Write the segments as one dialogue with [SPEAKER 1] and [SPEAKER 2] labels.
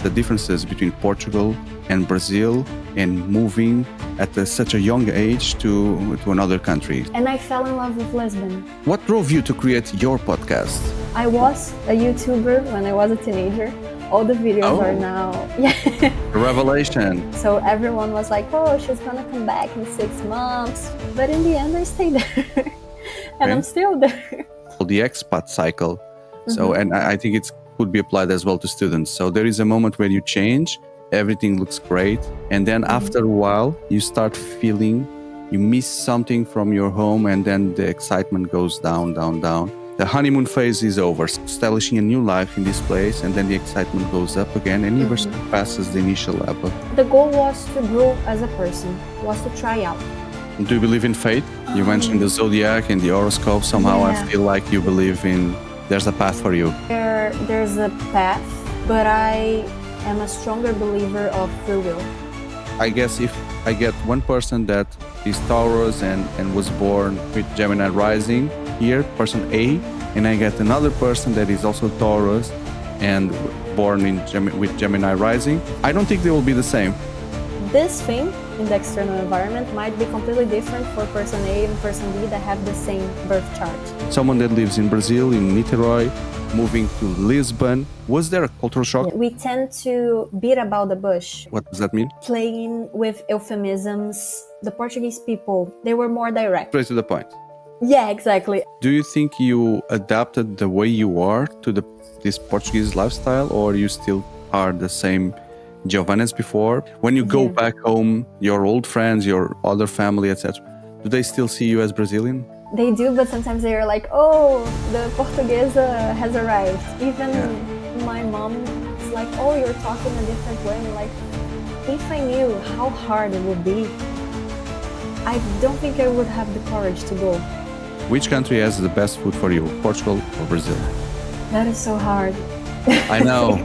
[SPEAKER 1] the differences between Portugal and Brazil and moving at such a young age to another country.
[SPEAKER 2] And I fell in love with Lisbon.
[SPEAKER 1] What drove you to create your podcast?
[SPEAKER 2] I was a YouTuber when I was a teenager. All the videos are now...
[SPEAKER 1] Revelation.
[SPEAKER 2] So everyone was like, oh, she's gonna come back in 6 months. But in the end, I stayed there. And I'm still there.
[SPEAKER 1] The expat cycle. So, and I think it could be applied as well to students. So there is a moment where you change, everything looks great. And then after a while, you start feeling you miss something from your home, and then the excitement goes down, down, down. The honeymoon phase is over, establishing a new life in this place, and then the excitement goes up again and even surpasses the initial level.
[SPEAKER 2] The goal was to grow as a person, was to try out.
[SPEAKER 1] Do you believe in fate? You mentioned the Zodiac and the horoscopes. Somehow I feel like you believe in there's a path for you.
[SPEAKER 2] There's a path, but I am a stronger believer of free will.
[SPEAKER 1] I guess if I get one person that is Taurus and was born with Gemini rising here, person A, and I get another person that is also Taurus and born with Gemini rising, I don't think they will be the same.
[SPEAKER 2] This thing in the external environment might be completely different for person A and person B that have the same birth chart.
[SPEAKER 1] Someone that lives in Brazil, in Niterói, moving to Lisbon. Was there a cultural shock?
[SPEAKER 2] We tend to beat about the bush.
[SPEAKER 1] What does that mean?
[SPEAKER 2] Playing with euphemisms. The Portuguese people, they were more direct.
[SPEAKER 1] Straight to the point.
[SPEAKER 2] Yeah, exactly.
[SPEAKER 1] Do you think you adapted the way you are to this Portuguese lifestyle, or you still are the same Giovana as before? When you go back home, your old friends, your other family, etc., do they still see you as Brazilian?
[SPEAKER 2] They do, but sometimes they are like, oh, the Portuguesa has arrived. Even my mom is like, oh, you're talking a different way. I'm like, if I knew how hard it would be, I don't think I would have the courage to go.
[SPEAKER 1] Which country has the best food for you, Portugal or Brazil?
[SPEAKER 2] That is so hard.
[SPEAKER 1] I know.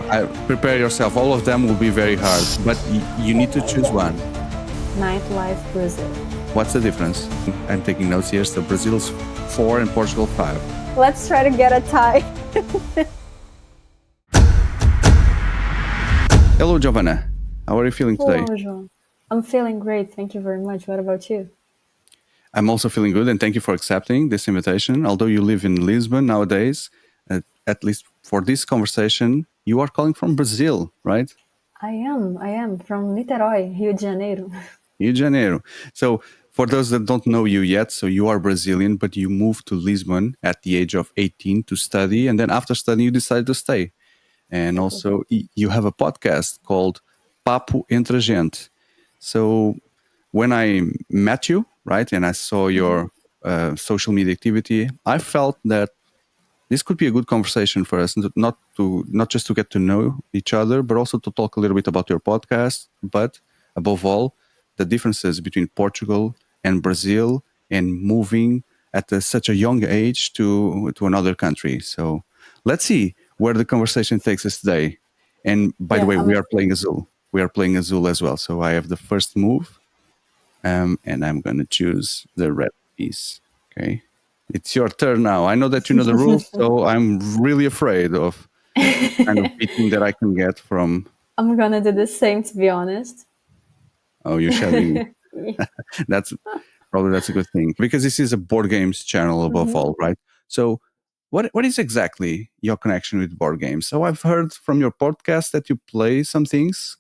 [SPEAKER 1] Prepare yourself. All of them will be very hard, but you need to choose one.
[SPEAKER 2] Nightlife, Brazil.
[SPEAKER 1] What's the difference? I'm taking notes here. So Brazil's 4 and Portugal 5.
[SPEAKER 2] Let's try to get a tie.
[SPEAKER 1] Hello, Giovana. How are you feeling today?
[SPEAKER 2] Hello, João. I'm feeling great. Thank you very much. What about you?
[SPEAKER 1] I'm also feeling good, and thank you for accepting this invitation. Although you live in Lisbon nowadays, at least for this conversation, you are calling from Brazil, right?
[SPEAKER 2] I am from Niterói, Rio de Janeiro.
[SPEAKER 1] Rio de Janeiro. So for those that don't know you yet, so you are Brazilian, but you moved to Lisbon at the age of 18 to study. And then after studying, you decided to stay. And also you have a podcast called Papo Entre Gente. So when I met you, right, and I saw your social media activity, I felt that this could be a good conversation for us, not just to get to know each other, but also to talk a little bit about your podcast, but above all, the differences between Portugal and Brazil and moving at such a young age to another country. So let's see where the conversation takes us today. And by the way, we are playing Azul. We are playing Azul as well. So I have the first move, and I'm going to choose the red piece. Okay. It's your turn now. I know that you know the rules, so I'm really afraid of kind of beating that I can get from...
[SPEAKER 2] I'm going to do the same, to be honest.
[SPEAKER 1] Oh, you're shouting. That's a good thing, because this is a board games channel above all, right? So what is exactly your connection with board games? So I've heard from your podcast that you play some things.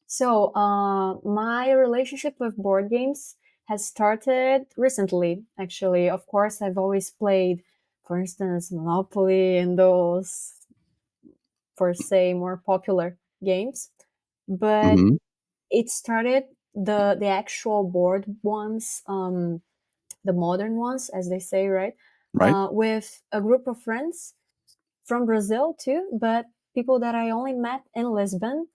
[SPEAKER 2] So my relationship with board games has started recently, actually. Of course, I've always played, for instance, Monopoly and those, for say, more popular games. But it started, the actual board ones, the modern ones, as they say, right? With a group of friends from Brazil too, but people that I only met in Lisbon.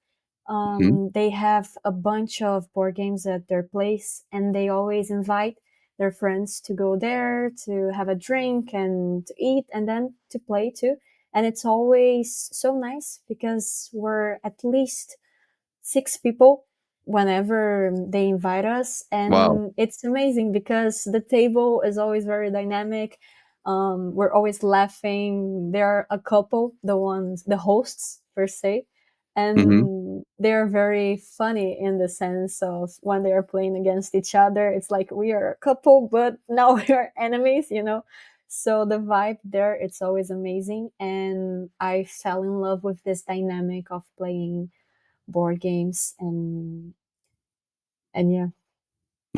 [SPEAKER 2] They have a bunch of board games at their place, and they always invite their friends to go there to have a drink and to eat and then to play too. And it's always so nice because we're at least 6 people whenever they invite us. And it's amazing because the table is always very dynamic. We're always laughing. There are a couple, the hosts per se,
[SPEAKER 1] Hmm.
[SPEAKER 2] and they're very funny in the sense of when they are playing against each other. It's like we are a couple, but now we are enemies, you know. So the vibe there, it's always amazing, and I fell in love with this dynamic of playing board games, and yeah.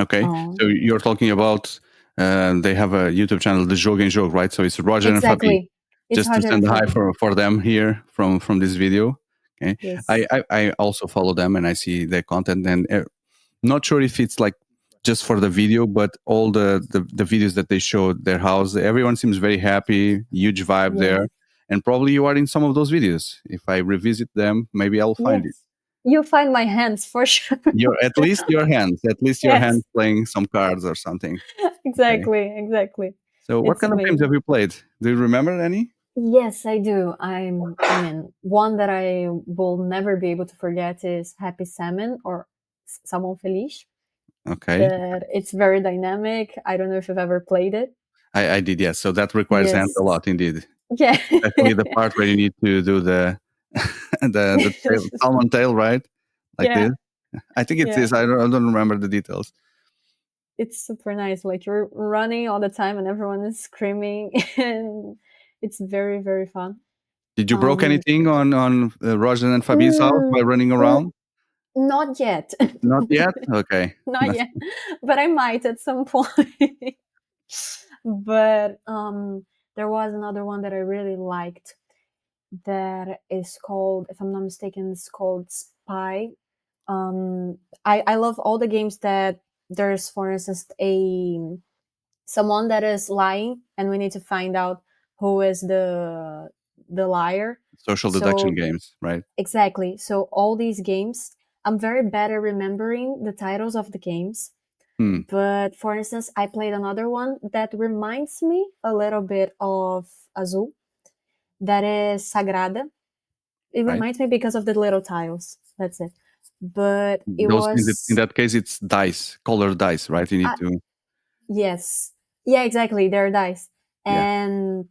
[SPEAKER 1] Okay, so
[SPEAKER 2] um
[SPEAKER 1] you're talking about they have a YouTube channel, the Jogo em Jogo, right? So it's Roger and Fabi.
[SPEAKER 2] exactly, it's
[SPEAKER 1] Just to
[SPEAKER 2] harder than
[SPEAKER 1] send a hi
[SPEAKER 2] Fabi.
[SPEAKER 1] for them here from this video. Okay,
[SPEAKER 2] Yes,
[SPEAKER 1] I also follow them and I see their content, and not sure if it's like just for the video, but all the videos that they show their house, everyone seems very happy, huge vibe
[SPEAKER 2] yes,
[SPEAKER 1] there, and probably you are in some of those videos. If I revisit them, maybe I'll find it.
[SPEAKER 2] yes, you find my hands for sure.
[SPEAKER 1] Your at least your hands
[SPEAKER 2] Yes,
[SPEAKER 1] playing some cards or something. Okay.
[SPEAKER 2] exactly.
[SPEAKER 1] So, what
[SPEAKER 2] It's
[SPEAKER 1] kind of games have
[SPEAKER 2] amazing.
[SPEAKER 1] you played? Do you remember any?
[SPEAKER 2] Yes, I do. I mean, one that I will never be able to forget is Happy Salmon or Salmon Feliz.
[SPEAKER 1] Okay,
[SPEAKER 2] That it's very dynamic. I don't know if you've ever played it.
[SPEAKER 1] I did, yes. So that requires hands a
[SPEAKER 2] Yes.
[SPEAKER 1] lot, indeed.
[SPEAKER 2] Yeah.
[SPEAKER 1] Especially the part where you need to do the the tail, salmon tail, right? Like
[SPEAKER 2] Yeah.
[SPEAKER 1] this. I think it's
[SPEAKER 2] Yeah.
[SPEAKER 1] this. I don't remember the details.
[SPEAKER 2] It's super nice. Like you're running all the time and everyone is screaming and it's very, very fun.
[SPEAKER 1] Did you broke
[SPEAKER 2] Um,
[SPEAKER 1] anything on Roger and Fabi's house
[SPEAKER 2] mm,
[SPEAKER 1] by running
[SPEAKER 2] n-
[SPEAKER 1] around?
[SPEAKER 2] not yet.
[SPEAKER 1] Not yet. Okay,
[SPEAKER 2] Not
[SPEAKER 1] that's
[SPEAKER 2] yet. But I might at some point. But there was another one that I really liked that is called, if I'm not mistaken, it's called Spy. I love all the games that there's, for instance, a someone that is lying, and we need to find out who is the liar.
[SPEAKER 1] social deduction
[SPEAKER 2] So
[SPEAKER 1] games, right?
[SPEAKER 2] exactly. So all these games, I'm very bad at remembering the titles of the games.
[SPEAKER 1] Hmm.
[SPEAKER 2] But for instance, I played another one that reminds me a little bit of Azul. That is Sagrada. It
[SPEAKER 1] Right.
[SPEAKER 2] reminds me because of the little tiles. That's it. But it
[SPEAKER 1] Those in
[SPEAKER 2] was
[SPEAKER 1] that case, it's dice, colored dice, right? You need
[SPEAKER 2] uh,
[SPEAKER 1] to,
[SPEAKER 2] yes, yeah, exactly. They're dice,
[SPEAKER 1] yeah.
[SPEAKER 2] and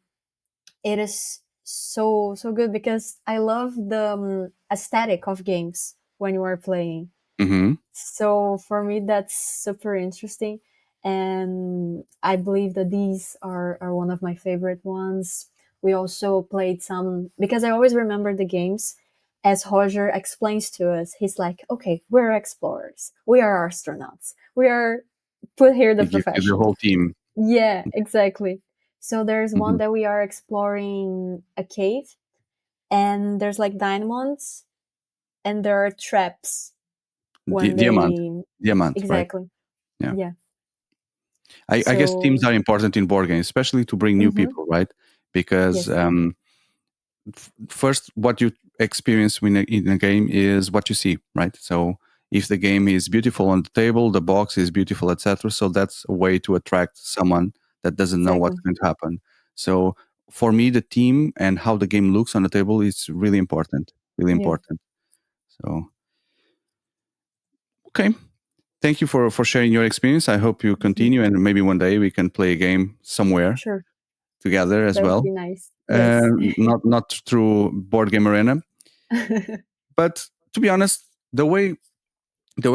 [SPEAKER 2] it is so good because I love the aesthetic of games when you are playing.
[SPEAKER 1] Mm-hmm.
[SPEAKER 2] So for me, that's super interesting. And I believe that these are one of my favorite ones. We also played some, because I always remember the games as Roger explains to us. He's like, okay, we're explorers. We are astronauts. We are put here the
[SPEAKER 1] He gives you the
[SPEAKER 2] profession.
[SPEAKER 1] whole team.
[SPEAKER 2] Yeah, exactly. So there's
[SPEAKER 1] Mm-hmm.
[SPEAKER 2] one that we are exploring a cave, and there's like diamonds, and there are traps when
[SPEAKER 1] Diamant,
[SPEAKER 2] they
[SPEAKER 1] diamant, right?
[SPEAKER 2] exactly.
[SPEAKER 1] Yeah.
[SPEAKER 2] Yeah.
[SPEAKER 1] I guess teams
[SPEAKER 2] So,
[SPEAKER 1] are important in board games, especially to bring new
[SPEAKER 2] mhm,
[SPEAKER 1] people, right? Because
[SPEAKER 2] yes,
[SPEAKER 1] first, what you experience in a game is what you see, right? So if the game is beautiful on the table, the box is beautiful, etc. So that's a way to attract someone that doesn't know what's
[SPEAKER 2] exactly.
[SPEAKER 1] going to happen. So for me, the team and how the game looks on the table is really important. Really
[SPEAKER 2] Yeah,
[SPEAKER 1] important. So okay, thank you for sharing your experience. I hope you
[SPEAKER 2] mhm,
[SPEAKER 1] continue, and maybe one day we can play a game somewhere
[SPEAKER 2] sure.
[SPEAKER 1] together as
[SPEAKER 2] That would
[SPEAKER 1] well.
[SPEAKER 2] be nice. Yes.
[SPEAKER 1] Not through Board Game Arena, but to be honest, the way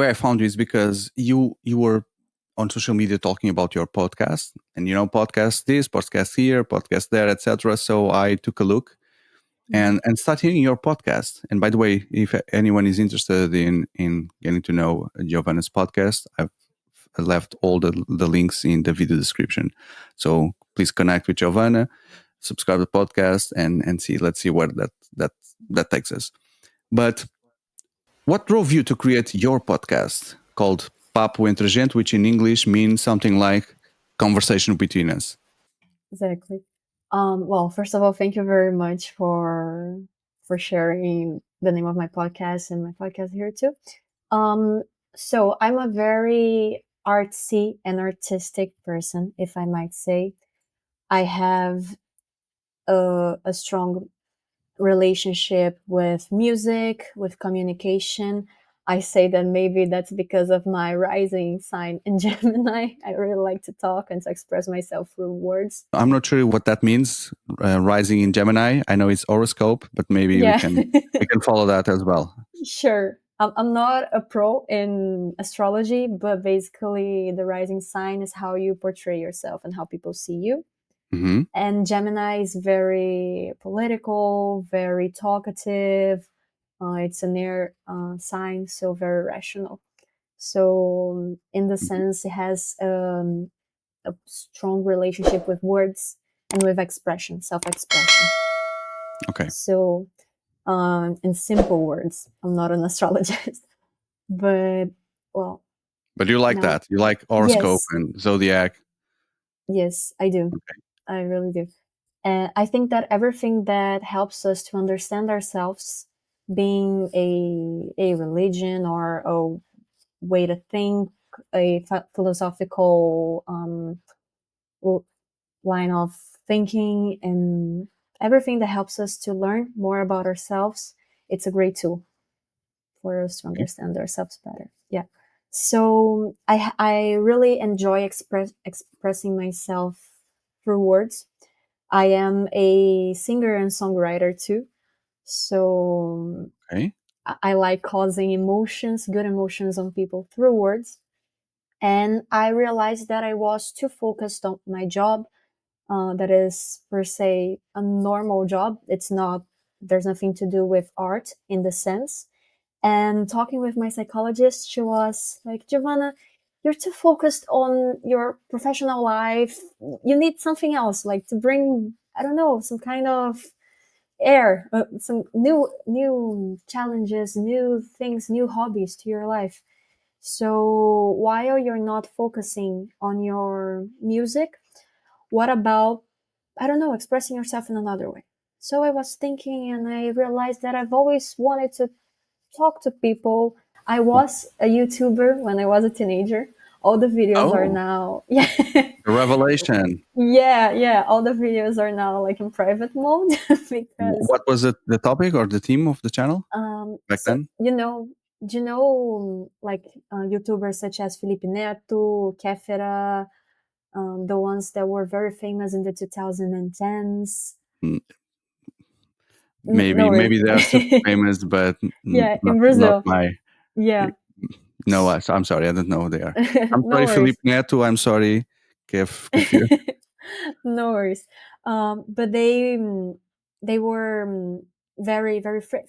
[SPEAKER 1] I found you is because you were on social media talking about your podcast, and podcast this, podcast here, podcast there, etc. So I took a look
[SPEAKER 2] Mhm,
[SPEAKER 1] and start hearing your podcast. And by the way, if anyone is interested in getting to know Giovana's podcast, I've left all the links in the video description. So please connect with Giovana, subscribe to the podcast, and see. Let's see where that takes us. But what drove you to create your podcast called Papo Entre Gente, which in English means something like conversation between us?
[SPEAKER 2] exactly. Well, first of all, thank you very much for sharing the name of my podcast and my podcast here too. Um, so I'm a very artsy and artistic person, if I might say. I have a strong relationship with music, with communication. I say that maybe that's because of my rising sign in Gemini. I really like to talk and to express myself through words.
[SPEAKER 1] I'm not sure what that means. Rising in Gemini. I know it's horoscope, but maybe we
[SPEAKER 2] Yeah,
[SPEAKER 1] can follow that as well.
[SPEAKER 2] sure. I'm not a pro in astrology, but basically, the rising sign is how you portray yourself and how people see you.
[SPEAKER 1] Hmm.
[SPEAKER 2] And Gemini is very political, very talkative. It's an air sign, so very rational. So, in the sense, it has a strong relationship with words and with expression, self expression.
[SPEAKER 1] Okay.
[SPEAKER 2] So, in simple words, I'm not an astrologist, but well,
[SPEAKER 1] But you like
[SPEAKER 2] now,
[SPEAKER 1] that. You like horoscope
[SPEAKER 2] yes,
[SPEAKER 1] and zodiac.
[SPEAKER 2] yes, I do.
[SPEAKER 1] Okay.
[SPEAKER 2] I really do. And I think that everything that helps us to understand ourselves, being a religion or a way to think, a philosophical line of thinking, and everything that helps us to learn more about ourselves, it's a great tool for us to
[SPEAKER 1] Okay.
[SPEAKER 2] understand ourselves better. Yeah. So I really enjoy expressing myself through words. I am a singer and songwriter too. So
[SPEAKER 1] Okay.
[SPEAKER 2] I like causing emotions, good emotions on people through words. And I realized that I was too focused on my job. That is per se a normal job. It's not, there's nothing to do with art in the sense. And talking with my psychologist, she was like, Giovana, you're too focused on your professional life. You need something else, like to bring, I don't know, some kind of air, some new challenges, new things, new hobbies to your life. So while you're not focusing on your music, what about, I don't know, expressing yourself in another way? So I was thinking and I realized that I've always wanted to talk to people. I was a YouTuber when I was a teenager. All the videos are
[SPEAKER 1] Oh,
[SPEAKER 2] now, yeah,
[SPEAKER 1] the revelation.
[SPEAKER 2] yeah. All the videos are now like in private mode because,
[SPEAKER 1] What was it? The topic or the theme of the channel back
[SPEAKER 2] so
[SPEAKER 1] then?
[SPEAKER 2] do you know like YouTubers such as Felipe Neto, Kefera, the ones that were very famous in the 2010s?
[SPEAKER 1] Mm,
[SPEAKER 2] No worries.
[SPEAKER 1] maybe they are super famous, but
[SPEAKER 2] Yeah, in
[SPEAKER 1] not
[SPEAKER 2] Brazil.
[SPEAKER 1] my.
[SPEAKER 2] Yeah,
[SPEAKER 1] No, I'm sorry. I don't know who they are. I'm
[SPEAKER 2] no
[SPEAKER 1] sorry,
[SPEAKER 2] worries.
[SPEAKER 1] Felipe Neto. I'm sorry, Kefir.
[SPEAKER 2] No worries. But they were very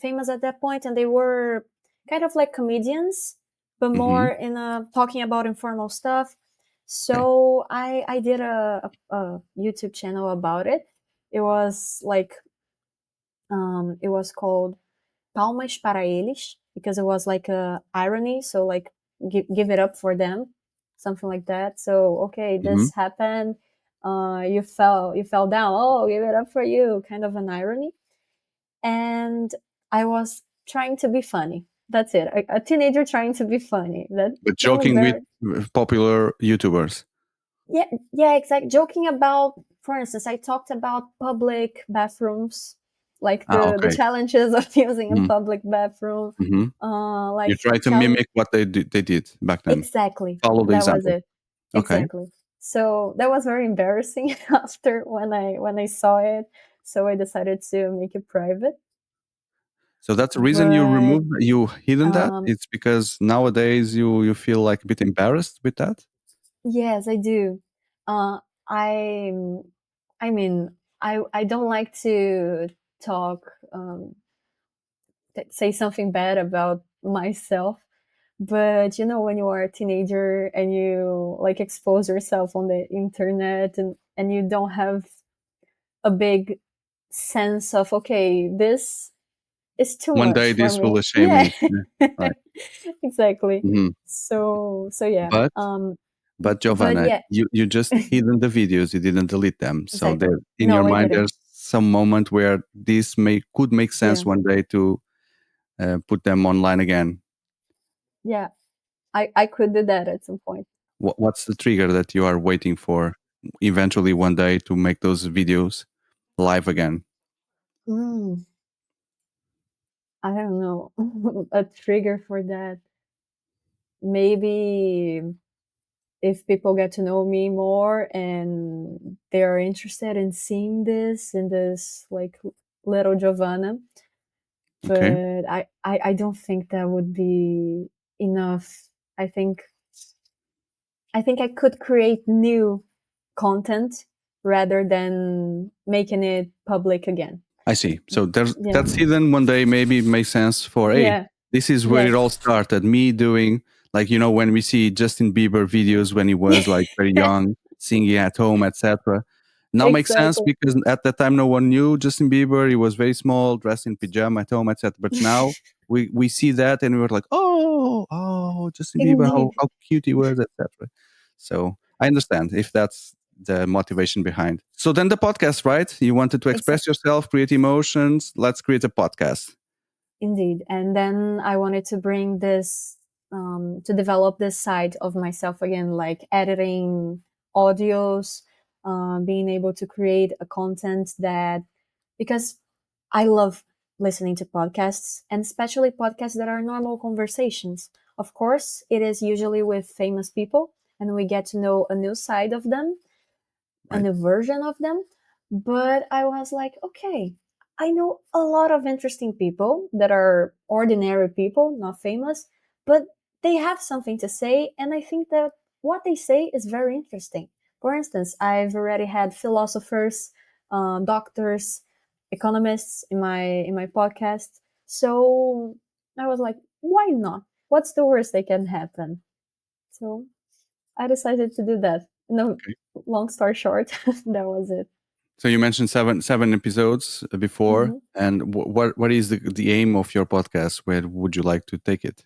[SPEAKER 2] famous at that point, and they were kind of like comedians, but
[SPEAKER 1] Hmm.
[SPEAKER 2] more in talking about informal stuff.
[SPEAKER 1] Okay.
[SPEAKER 2] So I did a YouTube channel about it. It was like it was called Palmas para eles, because it was like a irony. So like give it up for them, something like that. So okay,
[SPEAKER 1] Hmm.
[SPEAKER 2] this happened. You fell down. Oh, give it up for you, kind of an irony. And I was trying to be funny. That's it. A teenager trying to be funny.
[SPEAKER 1] But
[SPEAKER 2] That was
[SPEAKER 1] joking
[SPEAKER 2] very,
[SPEAKER 1] with popular YouTubers.
[SPEAKER 2] yeah, yeah, exactly. Joking about, for instance, I talked about public bathrooms, like
[SPEAKER 1] Ah,
[SPEAKER 2] the
[SPEAKER 1] okay.
[SPEAKER 2] challenges of using a
[SPEAKER 1] Hmm.
[SPEAKER 2] public bathroom,
[SPEAKER 1] Hmm. You
[SPEAKER 2] like
[SPEAKER 1] try to
[SPEAKER 2] challenge.
[SPEAKER 1] mimic what they did back then.
[SPEAKER 2] Exactly,
[SPEAKER 1] Follow the
[SPEAKER 2] that was
[SPEAKER 1] example.
[SPEAKER 2] it.
[SPEAKER 1] Okay.
[SPEAKER 2] Exactly. So that was very embarrassing after when I saw it. So I decided to make it private.
[SPEAKER 1] So that's the reason
[SPEAKER 2] But
[SPEAKER 1] you hidden that.
[SPEAKER 2] um,
[SPEAKER 1] It's because nowadays you feel like a bit embarrassed with that.
[SPEAKER 2] yes, I do. Uh, I I mean, I don't like to talk, say something bad about myself. But when you are a teenager and you like expose yourself on the internet, and you don't have a big sense of, okay, this is too
[SPEAKER 1] One
[SPEAKER 2] much
[SPEAKER 1] day
[SPEAKER 2] for
[SPEAKER 1] this will
[SPEAKER 2] me.
[SPEAKER 1] shame
[SPEAKER 2] Yeah.
[SPEAKER 1] me. Yeah. Right.
[SPEAKER 2] Exactly.
[SPEAKER 1] Mhm.
[SPEAKER 2] So yeah.
[SPEAKER 1] But but
[SPEAKER 2] But
[SPEAKER 1] Giovanna,
[SPEAKER 2] yeah,
[SPEAKER 1] you just hidden the videos. You didn't delete them. So
[SPEAKER 2] exactly.
[SPEAKER 1] there in your
[SPEAKER 2] No, I
[SPEAKER 1] mind,
[SPEAKER 2] didn't.
[SPEAKER 1] there's some moment where this could make
[SPEAKER 2] Yeah.
[SPEAKER 1] sense one day to put them online again.
[SPEAKER 2] Yeah. I could do that at some point.
[SPEAKER 1] What's the trigger that you are waiting for eventually one day to make those videos live again?
[SPEAKER 2] Mm. I don't know, a trigger for that. Maybe if people get to know me more and they are interested in seeing this in this like little Giovana,
[SPEAKER 1] Okay,
[SPEAKER 2] but I don't think that would be enough. I think I think I could create new content rather than making it public again.
[SPEAKER 1] I see. So there's
[SPEAKER 2] Yeah.
[SPEAKER 1] that season one day maybe makes sense for, hey,
[SPEAKER 2] Yeah.
[SPEAKER 1] this is where it all
[SPEAKER 2] Yes.
[SPEAKER 1] started. Me doing, like, when we see Justin Bieber videos when he was like very young, singing at home, etc. Now makes sense
[SPEAKER 2] Exactly.
[SPEAKER 1] because at that time no one knew Justin Bieber. He was very small, dressed in pajama at home, etc. But now we see that and we were like, oh, Justin Bieber, how,
[SPEAKER 2] Indeed.
[SPEAKER 1] how cute he was, etc. So I understand if that's the motivation behind. So then the podcast, right? You wanted to express
[SPEAKER 2] Exactly.
[SPEAKER 1] yourself, create emotions. Let's create a podcast.
[SPEAKER 2] Indeed. And then I wanted to bring this, to develop this side of myself again, like editing audios, being able to create a content that, because I love listening to podcasts and especially podcasts that are normal conversations. Of course, it is usually with famous people and we get to know a new side of them, a
[SPEAKER 1] Right.
[SPEAKER 2] new version of them. But I was like, okay, I know a lot of interesting people that are ordinary people, not famous, but they have something to say. And I think that what they say is very interesting. For instance, I've already had philosophers, doctors, economists in my podcast. So I was like, why not? What's the worst that can happen? So I decided to do that. No,
[SPEAKER 1] Okay.
[SPEAKER 2] long story short, that was it.
[SPEAKER 1] So you mentioned seven episodes before,
[SPEAKER 2] Hmm.
[SPEAKER 1] and what is the aim of your podcast? Where would you like to take it?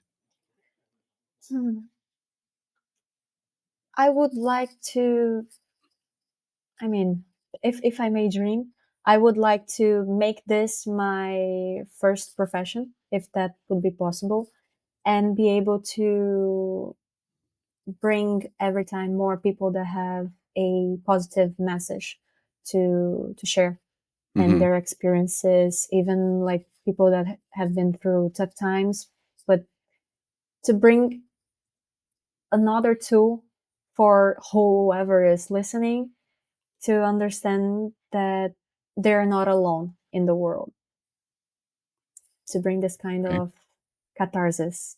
[SPEAKER 2] Hmm. I would like to, I mean, if I may dream, I would like to make this my first profession, if that would be possible, and be able to bring every time more people that have a positive message to share and
[SPEAKER 1] Hmm.
[SPEAKER 2] their experiences, even like people that have been through tough times, but to bring another tool for whoever is listening to understand that they're not alone in the world, to bring this kind
[SPEAKER 1] Okay.
[SPEAKER 2] of catharsis.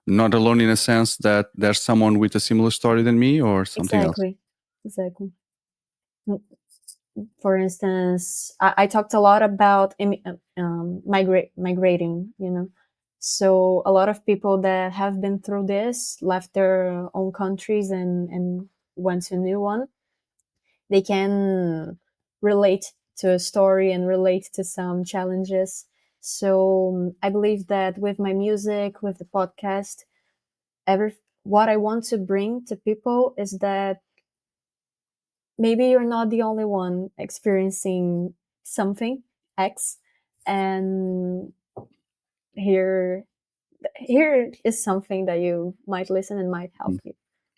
[SPEAKER 1] Not alone in a sense that there's someone with a similar story than me, or something else.
[SPEAKER 2] Exactly. Exactly. For instance, I talked a lot about migrating, So a lot of people that have been through this left their own countries and went to a new one. They can relate to a story and relate to some challenges. So I believe that with my music, with the podcast, what I want to bring to people is that maybe you're not the only one experiencing something X, and here here is something that you might listen and might help
[SPEAKER 1] Mm.
[SPEAKER 2] you.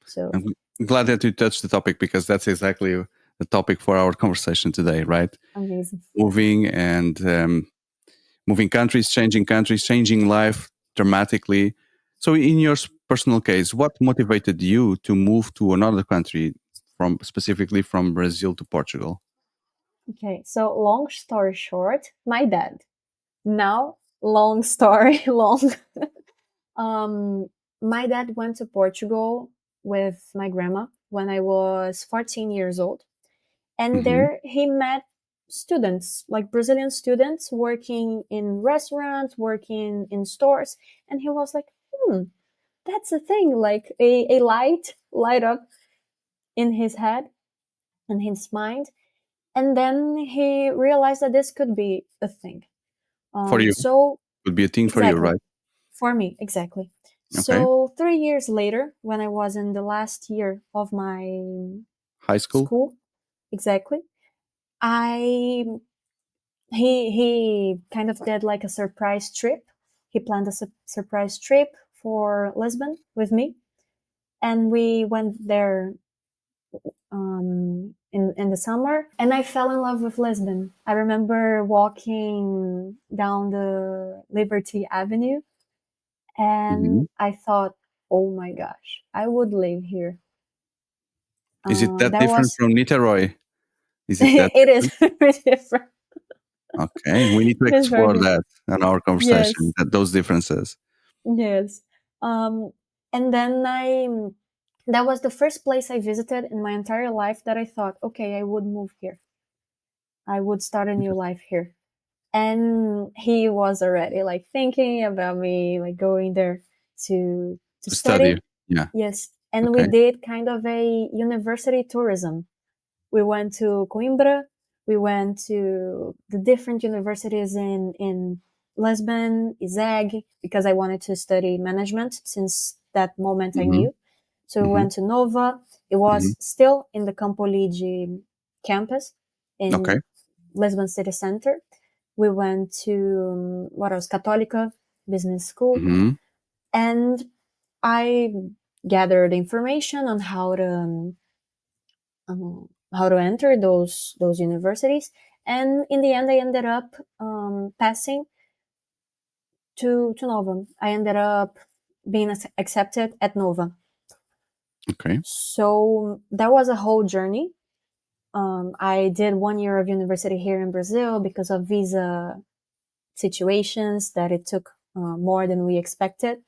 [SPEAKER 2] So
[SPEAKER 1] I'm glad that you touched the topic because that's exactly the topic for our conversation today, right?
[SPEAKER 2] amazing.
[SPEAKER 1] Moving and moving countries, changing life dramatically. So, in your personal case, what motivated you to move to another country, from specifically from Brazil to Portugal?
[SPEAKER 2] Okay, so long story short, my dad. Now, long story long. um, my dad went to Portugal with my grandma when I was 14 years old. And
[SPEAKER 1] Hmm.
[SPEAKER 2] there he met students, like Brazilian students working in restaurants, working in stores. And he was like, that's a thing, like a light up in his head and his mind. And then he realized that this could be a thing.
[SPEAKER 1] For you,
[SPEAKER 2] So
[SPEAKER 1] would be a thing for you,
[SPEAKER 2] exactly,
[SPEAKER 1] right?
[SPEAKER 2] for me, exactly.
[SPEAKER 1] Okay.
[SPEAKER 2] So 3 years later, when I was in the last year of my
[SPEAKER 1] High school.
[SPEAKER 2] school, exactly, I he kind of did like a surprise trip. He planned a surprise trip for Lisbon with me, and we went there in the summer, and I fell in love with Lisbon. I remember walking down the Liberty Avenue,
[SPEAKER 1] Hmm.
[SPEAKER 2] and I thought, oh my gosh, I would live here.
[SPEAKER 1] Is it that
[SPEAKER 2] That
[SPEAKER 1] different
[SPEAKER 2] was
[SPEAKER 1] from Niteroi? Is it that
[SPEAKER 2] it is
[SPEAKER 1] different?
[SPEAKER 2] very different.
[SPEAKER 1] Okay, we need to
[SPEAKER 2] It is very
[SPEAKER 1] explore
[SPEAKER 2] different.
[SPEAKER 1] that in our conversation,
[SPEAKER 2] Yes,
[SPEAKER 1] that those differences.
[SPEAKER 2] yes. Um, and then that was the first place I visited in my entire life that I thought, okay, I would move here. I would start a new
[SPEAKER 1] Interesting.
[SPEAKER 2] life here. And he was already like thinking about me like going there to
[SPEAKER 1] To study.
[SPEAKER 2] study.
[SPEAKER 1] Yeah.
[SPEAKER 2] Yes. And we
[SPEAKER 1] Okay.
[SPEAKER 2] did kind of a university tourism. We went to Coimbra, we went to the different universities in Lisbon, Izag, because I wanted to study management since that moment I
[SPEAKER 1] Hmm.
[SPEAKER 2] knew. So we
[SPEAKER 1] Hmm.
[SPEAKER 2] went to Nova. It
[SPEAKER 1] Hmm.
[SPEAKER 2] was still in the Campo Ligi campus
[SPEAKER 1] Okay.
[SPEAKER 2] in Lisbon city center. We went to what else? Católica Business School,
[SPEAKER 1] Hmm.
[SPEAKER 2] and I gathered information on how to enter those universities. And in the end, I ended up passing to Nova. I ended up being accepted at Nova.
[SPEAKER 1] Okay.
[SPEAKER 2] So that was a whole journey. I did 1 year of university here in Brazil because of visa situations that it took more than we expected.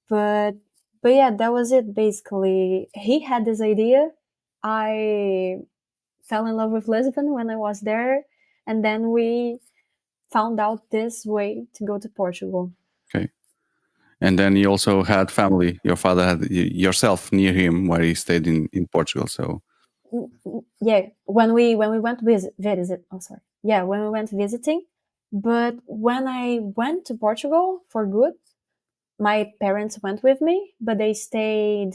[SPEAKER 2] But but yeah, that was it basically. He had this idea. I fell in love with Lisbon when I was there, and then we found out this way to go to Portugal.
[SPEAKER 1] Okay. And then you also had family. Your father had yourself near him where he stayed in Portugal. So,
[SPEAKER 2] Yeah, when we went visit. Oh, sorry. Yeah, when we went visiting. But when I went to Portugal for good, my parents went with me, but they stayed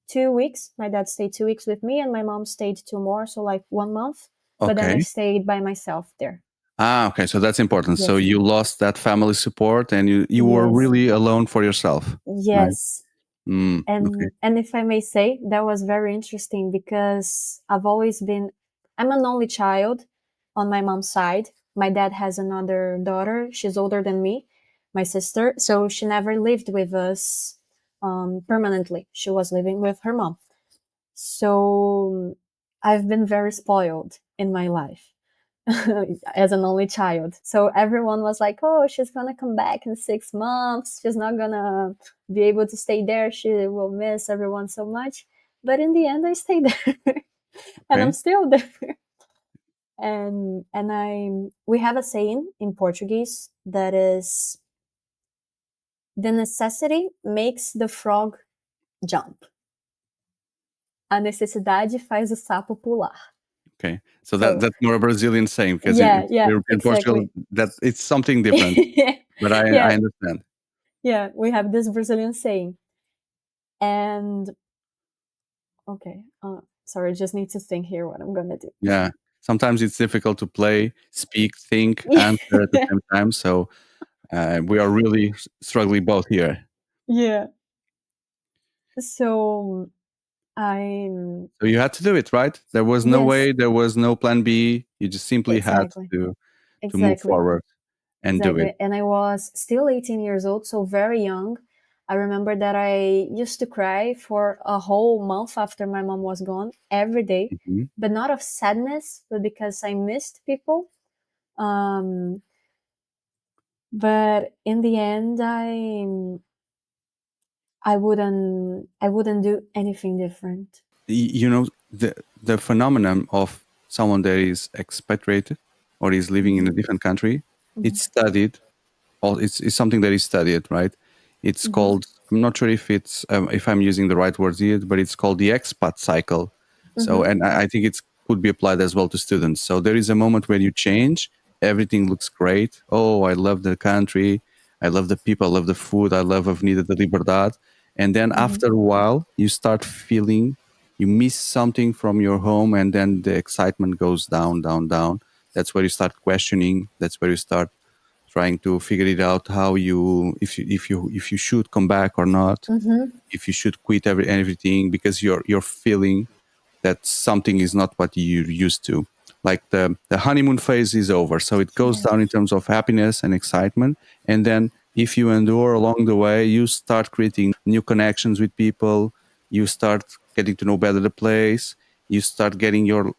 [SPEAKER 2] 2 weeks. My dad stayed 2 weeks with me, and my mom stayed two more, so like 1 month. But then I
[SPEAKER 1] okay.
[SPEAKER 2] stayed by myself there.
[SPEAKER 1] Ah, okay. So that's important. So
[SPEAKER 2] Yes.
[SPEAKER 1] you lost that family support and you were
[SPEAKER 2] Yes.
[SPEAKER 1] really alone for yourself, right?
[SPEAKER 2] Yes.
[SPEAKER 1] Okay.
[SPEAKER 2] And if I may say, that was very interesting because I'm an only child on my mom's side. My dad has another daughter. She's older than me, my sister. So she never lived with us permanently. She was living with her mom. So I've been very spoiled in my life as an only child. So everyone was like, oh, she's gonna come back in 6 months. She's not gonna be able to stay there. She will miss everyone so much. But in the end, I stayed there and I'm
[SPEAKER 1] Okay.
[SPEAKER 2] still there. And we have a saying in Portuguese that is the necessity makes the frog jump. A necessidade faz o sapo pular.
[SPEAKER 1] Okay. So
[SPEAKER 2] So
[SPEAKER 1] that's more a Brazilian saying because
[SPEAKER 2] yeah, yeah,
[SPEAKER 1] in Portugal
[SPEAKER 2] exactly.
[SPEAKER 1] that it's something different. But I
[SPEAKER 2] Yeah,
[SPEAKER 1] understand.
[SPEAKER 2] yeah, we have this Brazilian saying. And okay, sorry, just need to think here what I'm gonna do.
[SPEAKER 1] Yeah. Sometimes it's difficult to play, speak, think, answer at the
[SPEAKER 2] Yeah,
[SPEAKER 1] same time. So we are really struggling both here.
[SPEAKER 2] yeah. So I'm
[SPEAKER 1] So you had to do it, right? There was no
[SPEAKER 2] yes,
[SPEAKER 1] way, there was no plan B. You just simply had
[SPEAKER 2] exactly,
[SPEAKER 1] to move
[SPEAKER 2] exactly,
[SPEAKER 1] forward and do it.
[SPEAKER 2] exactly. And I was still 18 years old, so very young. I remember that I used to cry for a whole month after my mom was gone every day,
[SPEAKER 1] Mhm.
[SPEAKER 2] but not of sadness, but because I missed people. Um, but in the end, I wouldn't do anything different.
[SPEAKER 1] You know the phenomenon of someone that is expatriated or is living in a
[SPEAKER 2] Mhm,
[SPEAKER 1] different country.
[SPEAKER 2] mhm,
[SPEAKER 1] It's studied. It's something that is studied, right? It's
[SPEAKER 2] mhm,
[SPEAKER 1] called. I'm not sure if I'm using the right words here, but it's called the expat cycle. So,
[SPEAKER 2] mhm,
[SPEAKER 1] and I think it could be applied as well to students. So there is a moment when you change, everything looks great. Oh, I love the country, I love the people, I love the food, I love Avenida de Liberdade. And then
[SPEAKER 2] mhm,
[SPEAKER 1] after a while, you start feeling you miss something from your home, and then the excitement goes down, down, down. That's where you start questioning. That's where you start trying to figure it out how you if you should come back or not,
[SPEAKER 2] mhm,
[SPEAKER 1] if you should quit everything because you're feeling that something is not what you're used to. Like the honeymoon phase is over. So it goes
[SPEAKER 2] Yes.
[SPEAKER 1] down in terms of happiness and excitement. And then if you endure along the way, you start creating new connections with people. You start getting to know better the place. You start getting your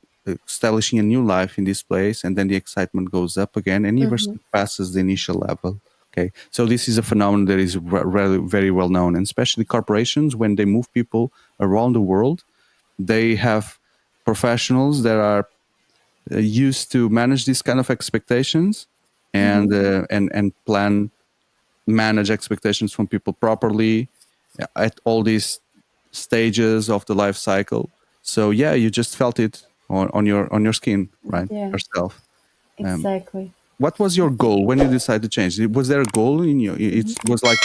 [SPEAKER 1] establishing a new life in this place. And then the excitement goes up again and never
[SPEAKER 2] Mhm.
[SPEAKER 1] passes the initial level. Okay. So this is a phenomenon that is very well known, and especially corporations, when they move people around the world, they have professionals that are used to manage these kind of expectations and
[SPEAKER 2] Mhm.
[SPEAKER 1] and plan, manage expectations from people properly at all these stages of the life cycle. So yeah, you just felt it on your skin, right,
[SPEAKER 2] Yeah,
[SPEAKER 1] yourself. Um,
[SPEAKER 2] exactly.
[SPEAKER 1] what was your goal when you decided to change? Was there a goal in you? It was like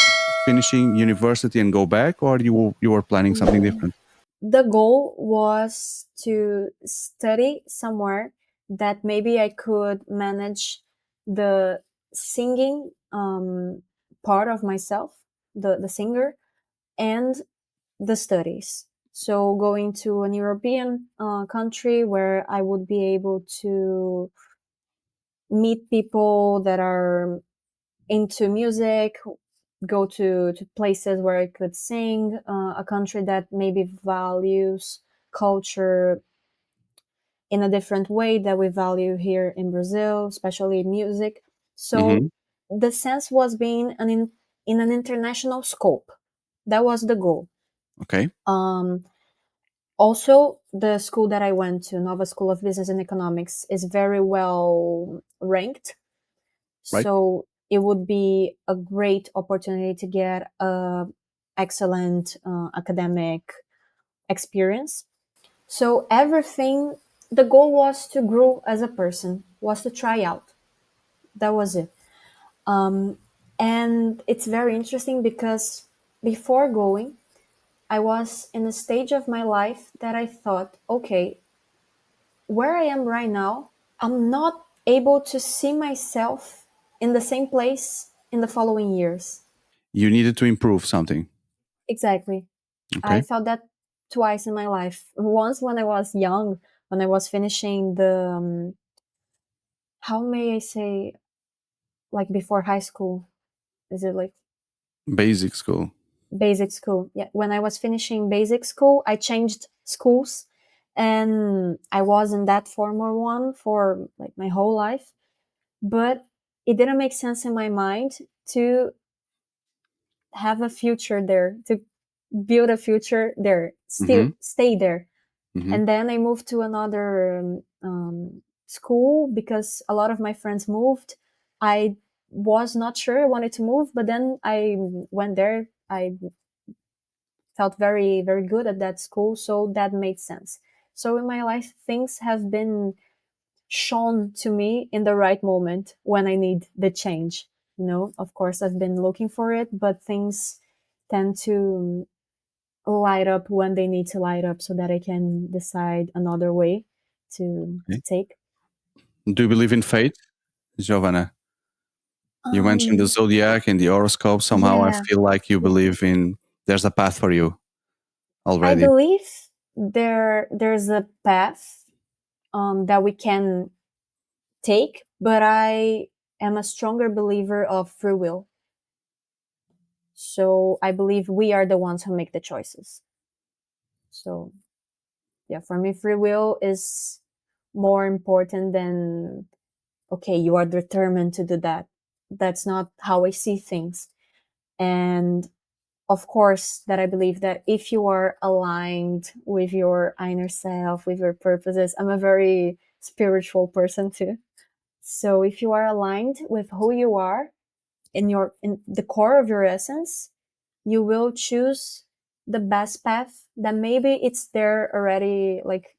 [SPEAKER 1] finishing university and go back, or you were planning something
[SPEAKER 2] Mhm.
[SPEAKER 1] different?
[SPEAKER 2] The goal was to study somewhere that maybe I could manage the singing part of myself, the singer, and the studies. So going to an European country where I would be able to meet people that are into music, go to places where I could sing, a country that maybe values culture in a different way that we value here in Brazil, especially music. So
[SPEAKER 1] Hmm.
[SPEAKER 2] the sense was being in an international scope. That was the goal.
[SPEAKER 1] Okay.
[SPEAKER 2] Um, Also, the school that I went to, Nova School of Business and Economics, is very well ranked.
[SPEAKER 1] Right.
[SPEAKER 2] So it would be a great opportunity to get a excellent academic experience. So everything, the goal was to grow as a person, was to try out. That was it. And it's very interesting because before going, I was in a stage of my life that I thought, okay, where I am right now, I'm not able to see myself in the same place in the following years.
[SPEAKER 1] You needed to improve something.
[SPEAKER 2] Exactly. I
[SPEAKER 1] Okay.
[SPEAKER 2] felt that twice in my life. Once when I was young, when I was finishing the, how may I say, like before high school? Is it like
[SPEAKER 1] Basic school.
[SPEAKER 2] basic school? Yeah. When I was finishing basic school, I changed schools and I was in that formal one for like my whole life. But it didn't make sense in my mind to have a future there, to build a future there, still
[SPEAKER 1] Hmm.
[SPEAKER 2] stay there.
[SPEAKER 1] Hmm.
[SPEAKER 2] And then I moved to another school because a lot of my friends moved. I was not sure I wanted to move, but then I went there. I felt very, very good at that school, so that made sense. So in my life, things have been shown to me in the right moment when I need the change. You know, of course, I've been looking for it, but things tend to light up when they need to light up so that I can decide another way to
[SPEAKER 1] Okay.
[SPEAKER 2] take.
[SPEAKER 1] Do you believe in fate, Giovana? You mentioned the
[SPEAKER 2] Um,
[SPEAKER 1] zodiac and the horoscope. Somehow I
[SPEAKER 2] yeah,
[SPEAKER 1] feel like you
[SPEAKER 2] yeah.
[SPEAKER 1] believe in there's a path for you
[SPEAKER 2] I
[SPEAKER 1] already.
[SPEAKER 2] believe there's a path that we can take, but I am a stronger believer of free will. So I believe we are the ones who make the choices. So yeah, for me, free will is more important than, okay, you are determined to do that. That's not how I see things. And of course, that I believe that if you are aligned with your inner self, with your purposes, I'm a very spiritual person too. So if you are aligned with who you are in the core of your essence, you will choose the best path that maybe it's there already, like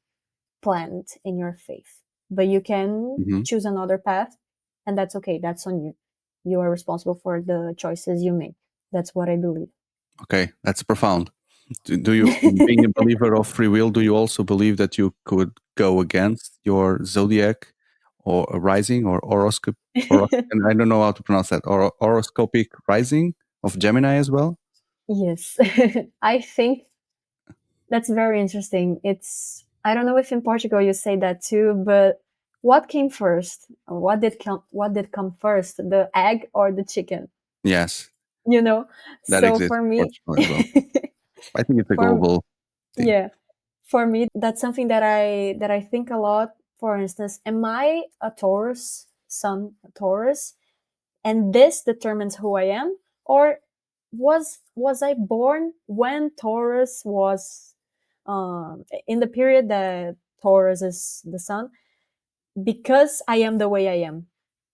[SPEAKER 2] planned in your faith. But you can
[SPEAKER 1] Hmm.
[SPEAKER 2] choose another path, and that's okay. That's on you. You are responsible for the choices you make. That's what I believe.
[SPEAKER 1] Okay, that's profound. Do you, being a believer of free will, do you also believe that you could go against your zodiac or a rising or horoscope? And I don't know how to pronounce that. Or horoscopic rising of Gemini as well.
[SPEAKER 2] Yes. I think that's very interesting. It's I don't know if in Portugal you say that too, but what came first? What did come first, the egg or the chicken?
[SPEAKER 1] Yes,
[SPEAKER 2] You know?
[SPEAKER 1] that
[SPEAKER 2] So
[SPEAKER 1] exists
[SPEAKER 2] for
[SPEAKER 1] in
[SPEAKER 2] me,
[SPEAKER 1] Portugal as well. I think it's a
[SPEAKER 2] for
[SPEAKER 1] global thing.
[SPEAKER 2] yeah, for me that's something that I think a lot. For instance, am I a Taurus, sun Taurus, and this determines who I am, or was I born when Taurus was in the period that Taurus is the sun, because I am the way I am?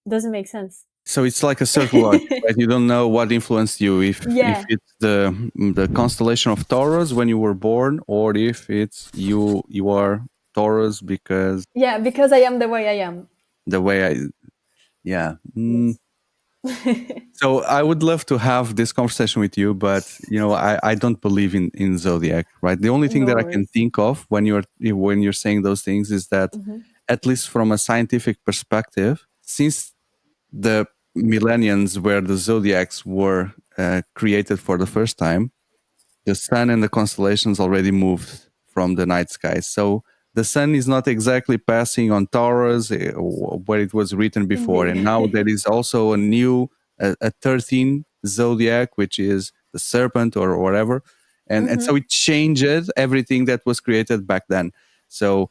[SPEAKER 2] Doesn't make sense.
[SPEAKER 1] So it's like a circle logic, right? You don't know what influenced you, if
[SPEAKER 2] Yeah,
[SPEAKER 1] it's the constellation of Taurus when you were born, or if it's you are Taurus because
[SPEAKER 2] yeah, because I am the way I am.
[SPEAKER 1] the way I yeah.
[SPEAKER 2] Yes.
[SPEAKER 1] So I would love to have this conversation with you, but I don't believe in zodiac, right? The only thing
[SPEAKER 2] No
[SPEAKER 1] that I can
[SPEAKER 2] worries.
[SPEAKER 1] think of when you're saying those things is that,
[SPEAKER 2] Hmm.
[SPEAKER 1] at least from a scientific perspective, since the millenniums where the zodiacs were created for the first time, the sun and the constellations already moved from the night sky. So the sun is not exactly passing on Taurus, where it was written before. And now
[SPEAKER 2] Indeed.
[SPEAKER 1] there is also a new, a 13 zodiac, which is the serpent or whatever. And
[SPEAKER 2] Hmm.
[SPEAKER 1] so it changed everything that was created back then. So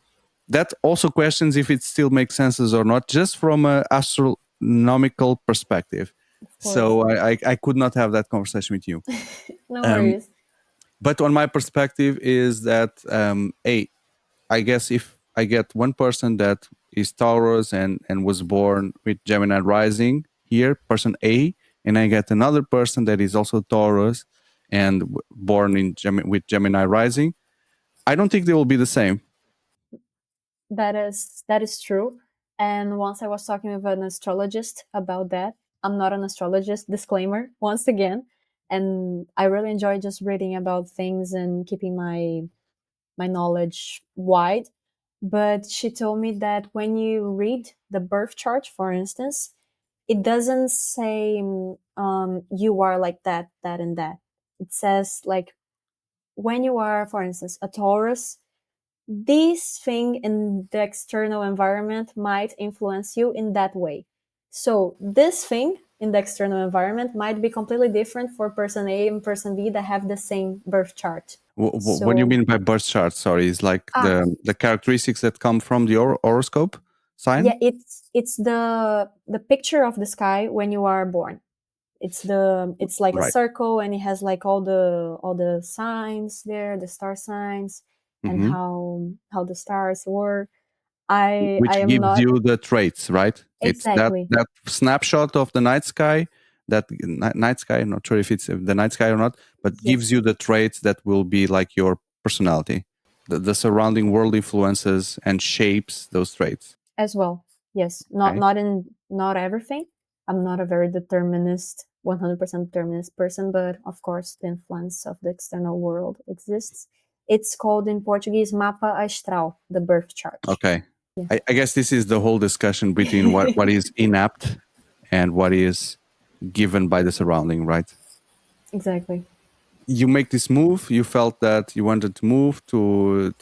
[SPEAKER 1] that also questions if it still makes senses or not, just from an astronomical perspective.
[SPEAKER 2] Of course.
[SPEAKER 1] So I could not have that conversation with you.
[SPEAKER 2] No
[SPEAKER 1] Um,
[SPEAKER 2] worries.
[SPEAKER 1] but on my perspective is that, I guess if I get one person that is Taurus and was born with Gemini rising here, person A, and I get another person that is also Taurus and born with Gemini rising, I don't think they will be the same.
[SPEAKER 2] That is true. And once I was talking with an astrologist about that. I'm not an astrologist, disclaimer, once again. And I really enjoy just reading about things and keeping my knowledge wide. But she told me that when you read the birth chart, for instance, it doesn't say you are like that, that, and that. It says like when you are, for instance, a Taurus, this thing in the external environment might influence you in that way. So this thing in the external environment might be completely different for person A and person B that have the same birth chart.
[SPEAKER 1] What do you
[SPEAKER 2] So
[SPEAKER 1] mean by birth chart? Sorry, is like
[SPEAKER 2] ah,
[SPEAKER 1] the characteristics that come from the horoscope sign?
[SPEAKER 2] yeah, it's the picture of the sky when you are born. It's like a
[SPEAKER 1] Right.
[SPEAKER 2] circle, and it has like all the signs there, the star signs, and
[SPEAKER 1] Hmm.
[SPEAKER 2] how the stars were. I
[SPEAKER 1] Which
[SPEAKER 2] am
[SPEAKER 1] gives
[SPEAKER 2] not
[SPEAKER 1] you the traits, right? It's that
[SPEAKER 2] exactly.
[SPEAKER 1] that snapshot of the night sky, that night sky. I'm not sure if it's the night sky or not, but gives
[SPEAKER 2] Yes,
[SPEAKER 1] you the traits that will be like your personality. The surrounding world influences and shapes those traits.
[SPEAKER 2] as well. Yes, not
[SPEAKER 1] Okay.
[SPEAKER 2] not in not everything. I'm not a very determinist, 100% determinist person, but of course, the influence of the external world exists. It's called in Portuguese mapa astral, the birth chart.
[SPEAKER 1] Okay.
[SPEAKER 2] Yeah,
[SPEAKER 1] I guess this is the whole discussion between what is inapt and what is given by the surrounding, right?
[SPEAKER 2] exactly.
[SPEAKER 1] You make this move. You felt that you wanted to move to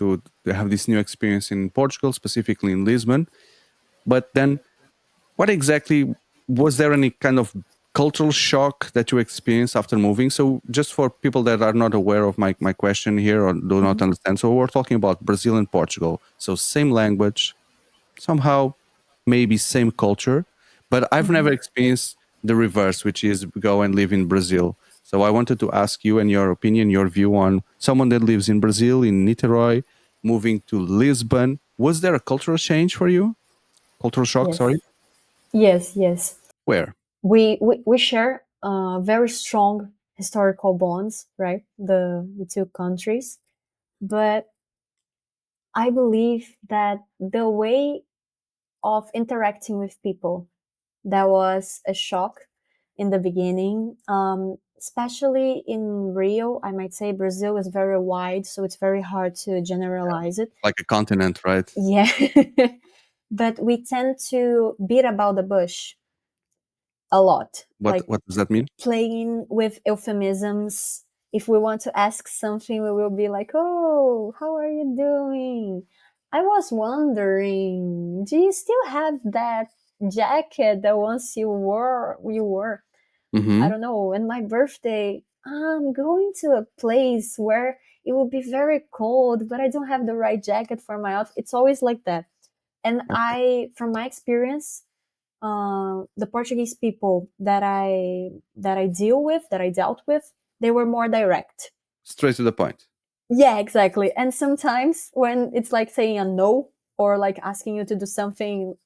[SPEAKER 1] have this new experience in Portugal, specifically in Lisbon. But then, what exactly was there any kind of cultural shock that you experienced after moving? So, just for people that are not aware of my question here or do not
[SPEAKER 2] Mhm,
[SPEAKER 1] understand, so we're talking about Brazil and Portugal. So, same language, somehow maybe same culture, but I've
[SPEAKER 2] mhm.
[SPEAKER 1] never experienced the reverse, which is go and live in Brazil. So I wanted to ask you and your opinion, your view on someone that lives in Brazil, in Niterói, moving to Lisbon. Was there a cultural change for you? Cultural shock,
[SPEAKER 2] Yes,
[SPEAKER 1] sorry.
[SPEAKER 2] yes, yes.
[SPEAKER 1] Where?
[SPEAKER 2] We share very strong historical bonds, right? The two countries, but I believe that the way of interacting with people, that was a shock in the beginning. Especially in Rio, I might say Brazil is very wide, so it's very hard to generalize it.
[SPEAKER 1] Like a continent, right?
[SPEAKER 2] Yeah. But we tend to beat about the bush a lot,
[SPEAKER 1] What
[SPEAKER 2] like
[SPEAKER 1] what does that mean?
[SPEAKER 2] playing with euphemisms. If we want to ask something, we will be like, "Oh, how are you doing?" I was wondering, do you still have that jacket that once you wore? I
[SPEAKER 1] Mm-hmm.
[SPEAKER 2] don't know, on my birthday, I'm going to a place where it will be very cold, but I don't have the right jacket for my outfit. It's always like that. And
[SPEAKER 1] Okay.
[SPEAKER 2] from my experience, the Portuguese people that I dealt with, they were more direct.
[SPEAKER 1] Straight to the point.
[SPEAKER 2] Yeah, exactly. And sometimes when it's like saying a no or like asking you to do something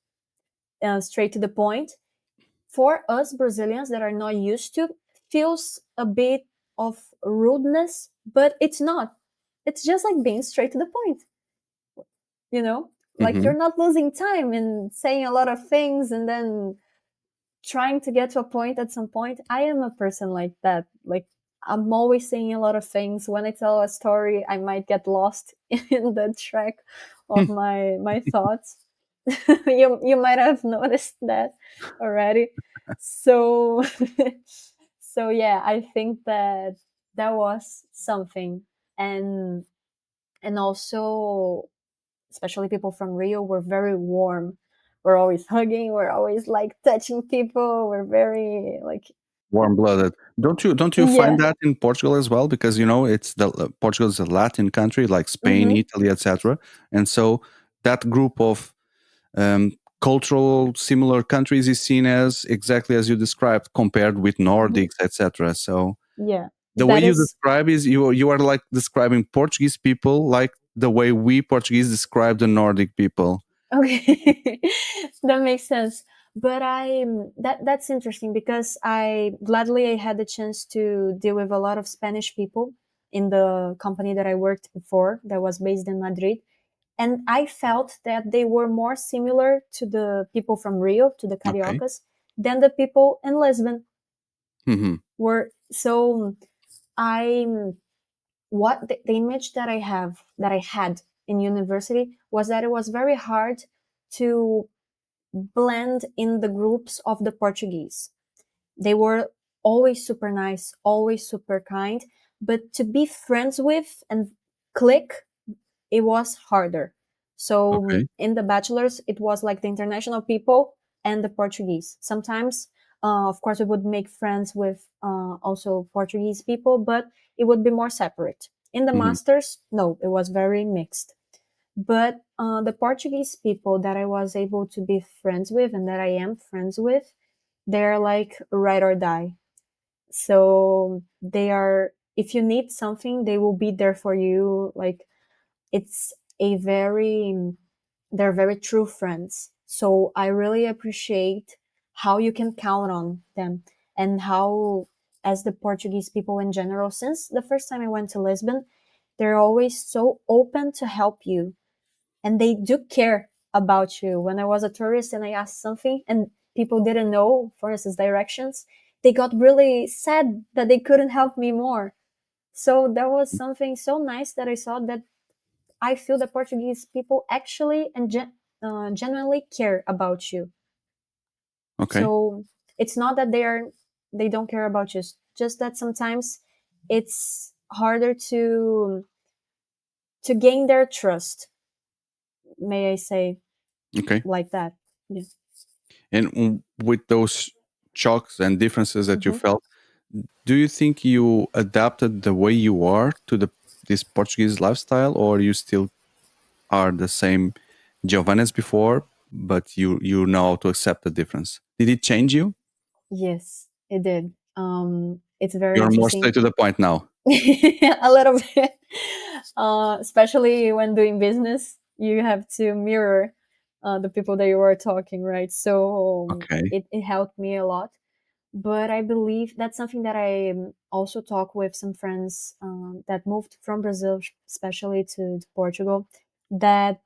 [SPEAKER 2] straight to the point, for us Brazilians that are not used to, feels a bit of rudeness, but it's not. It's just like being straight to the point, you know? Like
[SPEAKER 1] Mm-hmm.
[SPEAKER 2] you're not losing time and saying a lot of things and then trying to get to a point at some point. I am a person like that. Like I'm always saying a lot of things. When I tell a story, I might get lost in the track of my thoughts. You might have noticed that already. So so yeah, I think that that was something. And also especially people from Rio were very warm. We're always hugging, we're always like touching people, we're very like
[SPEAKER 1] Warm-blooded. Don't you find
[SPEAKER 2] yeah.
[SPEAKER 1] that in Portugal as well? Because it's the Portugal is a Latin country like Spain,
[SPEAKER 2] Mhm.
[SPEAKER 1] Italy, etc. And so that group of um, cultural similar countries is seen as exactly as you described, compared with
[SPEAKER 2] Mhm.
[SPEAKER 1] Nordics, etc. So
[SPEAKER 2] Yeah.
[SPEAKER 1] the way
[SPEAKER 2] That
[SPEAKER 1] you
[SPEAKER 2] is
[SPEAKER 1] describe is you are like describing Portuguese people like the way we Portuguese describe the Nordic people.
[SPEAKER 2] okay. That makes sense. But that's interesting because I gladly I had the chance to deal with a lot of Spanish people in the company that I worked before that was based in Madrid. And I felt that they were more similar to the people from Rio, to the
[SPEAKER 1] Okay.
[SPEAKER 2] Cariocas, than the people in Lisbon
[SPEAKER 1] Hmm.
[SPEAKER 2] were. So I, what the image that I had in university was that it was very hard to blend in the groups of the Portuguese. They were always super nice, always super kind, but to be friends with and click, it was harder. So
[SPEAKER 1] Okay.
[SPEAKER 2] in the bachelor's, it was like the international people and the Portuguese. Sometimes, of course, we would make friends with also Portuguese people, but it would be more separate. In the
[SPEAKER 1] Hmm.
[SPEAKER 2] master's, no, it was very mixed. But the Portuguese people that I was able to be friends with and that I am friends with, they're like ride or die. So they are, if you need something, they will be there for you. Like it's a very they're very true friends, so I really appreciate how you can count on them, and how, as the Portuguese people in general, since the first time I went to Lisbon, they're always so open to help you, and they do care about you. When I was a tourist and I asked something and people didn't know, for instance, directions, they got really sad that they couldn't help me more. So that was something so nice that I saw, that I feel the Portuguese people actually and genuinely care about you.
[SPEAKER 1] Okay.
[SPEAKER 2] So it's not that they don't care about you. It's just that sometimes it's harder to gain their trust. May I say
[SPEAKER 1] Okay.
[SPEAKER 2] like that? Yeah.
[SPEAKER 1] And with those shocks and differences that you
[SPEAKER 2] Hmm.
[SPEAKER 1] felt, do you think you adapted the way you are to this Portuguese lifestyle, or you still are the same Giovanna as before, but you know how to accept the difference? Did it change you?
[SPEAKER 2] Yes, it did. It's very
[SPEAKER 1] You're more
[SPEAKER 2] interesting.
[SPEAKER 1] straight to the point now.
[SPEAKER 2] A little bit, especially when doing business, you have to mirror the people that you are talking, right? So
[SPEAKER 1] Okay.
[SPEAKER 2] it helped me a lot. But I believe that's something that I also talk with some friends that moved from Brazil, especially to Portugal, that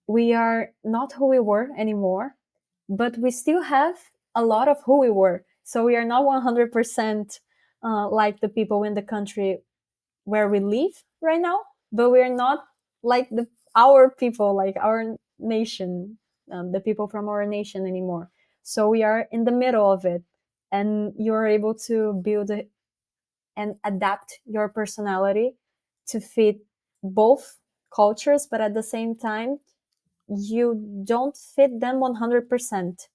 [SPEAKER 2] we are not who we were anymore, but we still have a lot of who we were. So we are not 100% like the people in the country where we live right now, but we're not like the our people, like our nation, the people from our nation anymore. So we are in the middle of it, and you're able to build and adapt your personality to fit both cultures, but at the same time you don't fit them 100%.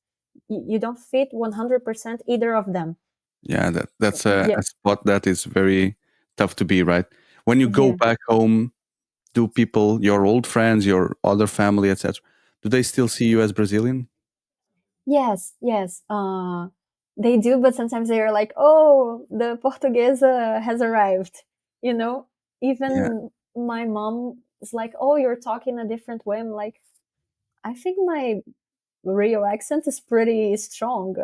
[SPEAKER 2] You don't fit 100% either of them.
[SPEAKER 1] Yeah, that's
[SPEAKER 2] Yeah,
[SPEAKER 1] a spot that is very tough to be, right? When you go
[SPEAKER 2] yeah.
[SPEAKER 1] back home, do people, your old friends, your other family, etc., do they still see you as Brazilian?
[SPEAKER 2] Yes, yes. They do, but sometimes they are like, "Oh, the Portuguesa has arrived." You know,
[SPEAKER 1] Yeah,
[SPEAKER 2] even my mom is like, "Oh, you're talking a different way." I'm like, I think my real accent is pretty strong.